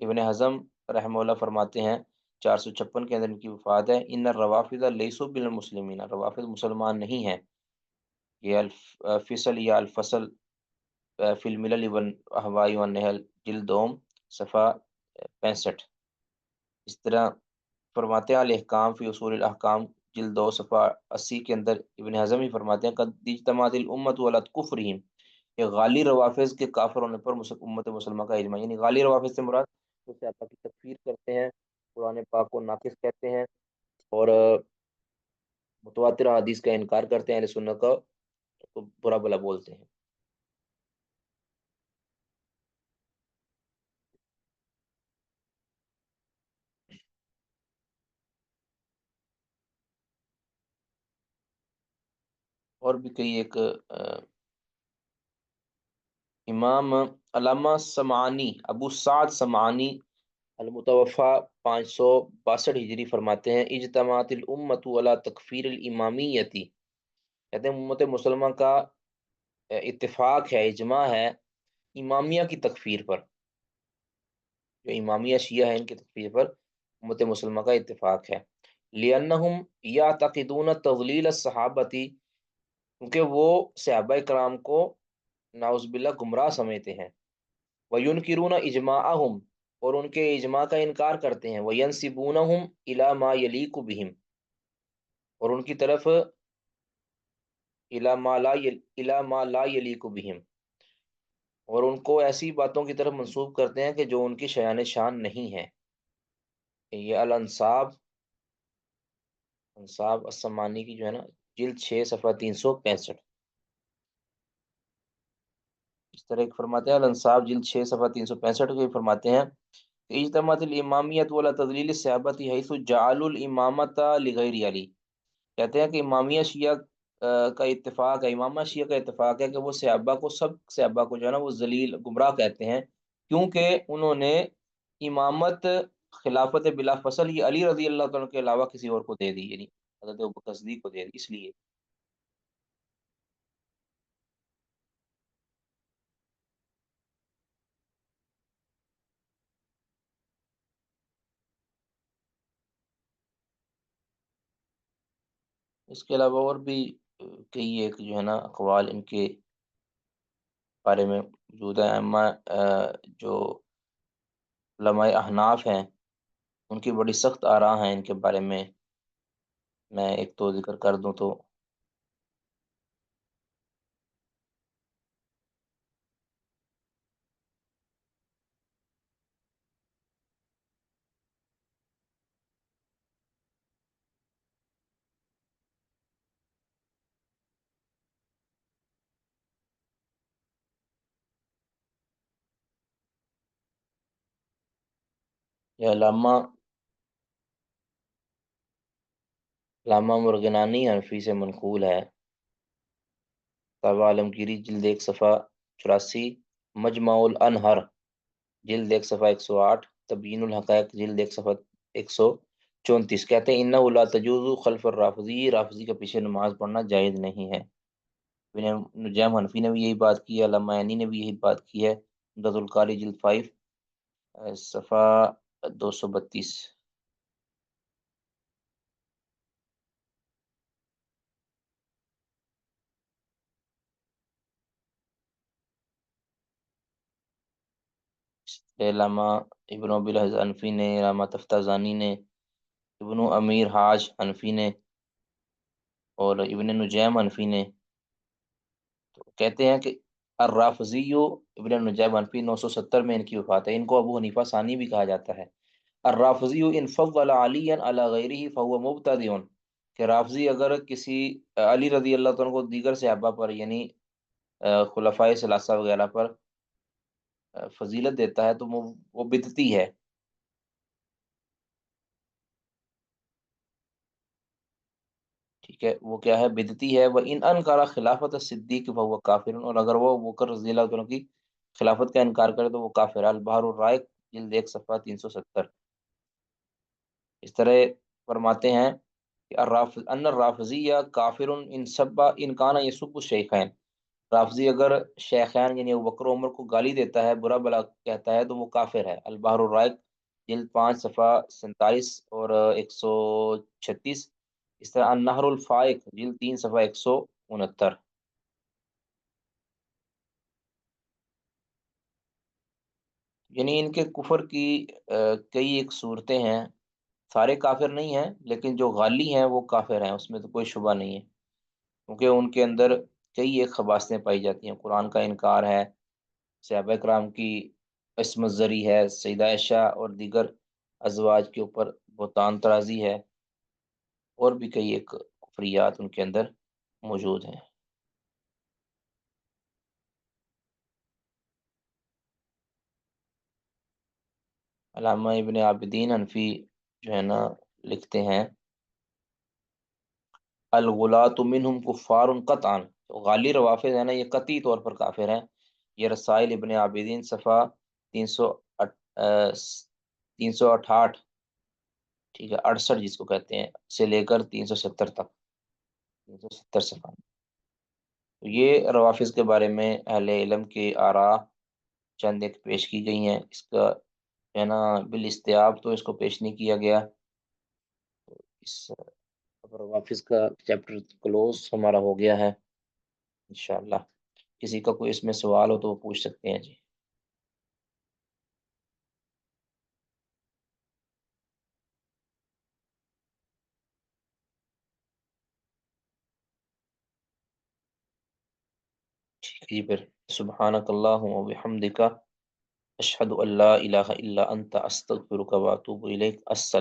ابن حزم رحمہ اللہ فرماتے ہیں 456 کے اندر ان کی وفات ہے، ان الروافض لیسوا بالمسلمین، روافض مسلمان نہیں ہیں۔ یہ الفصل یا الفصل فی الملل والاہواء والنحل جلد دوم، صفحہ 65۔ اس طرح فرماتے ہیں الاحکام فی اصول الاحکام جلد 2 صفحہ 80 کے اندر ابن حزم ہی فرماتے ہیں قد اجتماعت الامت علی کفرہم، کہ غالی روافظ کے کافر ہونے پر امت مسلمہ کا اجماع، یعنی غالی روافظ سے مراد جو صحابہ کی تکفیر کرتے ہیں، قرآن پاک کو ناقص کہتے ہیں، اور متواتر حدیث کا انکار کرتے ہیں، اہل سنت کا تو برا بلا بولتے ہیں۔ اور بھی کئی ایک امام علامہ سمعانی ابو سعد سمعانی المتوفا 562 ہجری فرماتے ہیں اجتماعت الامت علی تکفیر الامامیتی، کہتے ہیں امت مسلمہ کا اتفاق ہے، اجماع ہے امامیہ کی تکفیر پر، جو امامیہ شیعہ ہے ان کی تکفیر پر امت مسلمہ کا اتفاق ہے۔ لِأَنَّهُمْ يَعْتَقِدُونَ تَضْلِيلَ الصَّحَابَةِ، کیونکہ وہ صحابہ کرام کو نعوذ باللہ گمراہ سمجھتے ہیں، وَيُنْكِرُونَ إِجْمَاعَهُمْ، اور ان کے اجماع کا انکار کرتے ہیں، وَيَنْسِبُونَهُمْ إِلَى مَا يَلِيقُ بِهِمْ، اور ان کی طرف إِلَى مَا لَا يَلِيقُ بِهِمْ، اور ان کو ایسی باتوں کی طرف منسوب کرتے ہیں کہ جو ان کی شایان شان نہیں ہے۔ یہ الانصاب، انصاب السمانی کی جو ہے نا جلد 6 صفحہ 365، اس طرح ایک فرماتے ہیں الانصاب جلد 6 صفحہ 365 کو فرماتے ہیں اجتماعت الامامیت ولا تضلیل الصحابۃ حیث جعلوا الامامۃ لغیر علی، کہتے ہیں کہ امامیہ شیعہ کا اتفاق ہے، امامہ شیعہ کا اتفاق ہے کہ وہ صحابہ کو، سب صحابہ کو جو ہے نا وہ ذلیل گمراہ کہتے ہیں، کیونکہ انہوں نے امامت خلافت بلا فصل یہ علی رضی اللہ عنہ کے علاوہ کسی اور کو دے دی، یعنی حضرت ابوبکر صدیق کو دے دی، اس لیے۔ اس کے علاوہ اور بھی کئی ایک جو ہے نا اقوال ان کے بارے میں موجود ہے، اما جو علماء احناف ہیں ان کی بڑی سخت آراء ہیں ان کے بارے میں ایک تو ذکر کر دوں تو یہ علامہ مرغنانی حنفی سے منقول ہے، کتاب عالمگیری جلد 1 صفحہ 84، مجمع الانہر جلد 1 صفحہ 108، تبیین الحقائق جلد 1 صفحہ 134، کہتے ہیں انہ لا تجوز خلف الرافضی، رافضی کے پیچھے نماز پڑھنا جائز نہیں ہے۔ ابن نجیم حنفی نے بھی یہی بات کی ہے، علامہ عینی نے بھی یہی بات کی ہے، عمدۃ القاری جلد 5 صفحہ 232۔ علامہ ابن ابی العز حنفی نے، علامہ تفتازانی نے، ابن امیر حاج حنفی نے اور ابن نجیم حنفی نے. تو کہتے ہیں کہ الرافضی ابن نجیم حنفی 970 میں ان کی وفات ہے. ان کو ابو حنیفہ ثانی بھی کہا جاتا ہے. الرافضی ان فضل علی علی غیرہ فهو مبتدع، کہ رافضی اگر کسی علی رضی اللہ تعالیٰ کو دیگر صحابہ پر یعنی خلفائے ثلاثہ وغیرہ پر فضیلت دیتا ہے تو وہ بدعتی ہے. ٹھیک ہے، وہ کیا ہے؟ بدعتی ہے. وہ ان انکارا خلافت صدیق فهو کافر، اور اگر وہ بکر رضی اللہ عنہ کی خلافت کا انکار کرے تو وہ کافر ہے. البحر الرائق جلد 1 صفحہ 370. اس طرح فرماتے ہیں کہ ان الرافضی کافر ان سب ان کان یسب الشیخین، رافضی اگر شیخین یعنی ابوبکر و عمر کو گالی دیتا ہے، برا بلا کہتا ہے تو وہ کافر ہے. البحر الرائق جلد 5 صفحہ 47 اور 136. اس طرح النہر الفائق جلد 3 صفحہ 169. یعنی ان کے کفر کی کئی ایک صورتیں ہیں. سارے کافر نہیں ہیں لیکن جو غالی ہیں وہ کافر ہیں، اس میں تو کوئی شبہ نہیں ہے، کیونکہ ان کے اندر کئی ایک خباثتیں پائی جاتی ہیں. قرآن کا انکار ہے، صحابہ کرام کی عصمت زری ہے، سیدہ عائشہ اور دیگر ازواج کے اوپر بہتان طرازی ہے، اور بھی کئی ایک کفریات ان کے اندر موجود ہیں. علامہ ابن عابدین حنفی جو ہے نا لکھتے ہیں الغلاۃ منہم کفار قطعا، غالی روافظ ہے نا یہ قطعی طور پر کافر ہیں. یہ رسائل ابن عابدین صفحہ 368، ٹھیک ہے 68 جس کو کہتے ہیں، سے لے کر 370 تک، 370 صفحہ. تو یہ روافظ کے بارے میں اہل علم کے آراء چند ایک پیش کی گئی ہیں. اس کا ہے نا بالاستیاب تو اس کو پیش نہیں کیا گیا. اس روافظ کا چیپٹر کلوز ہمارا ہو گیا ہے انشاءاللہ. کسی کا کوئی اس میں سوال ہو تو وہ پوچھ سکتے ہیں جی. ٹھیک ہے جی، پھر سبحانک اللہم و بحمدک اشہد ان لا الہ الا انت استغفرک و اتوب الیک. السلام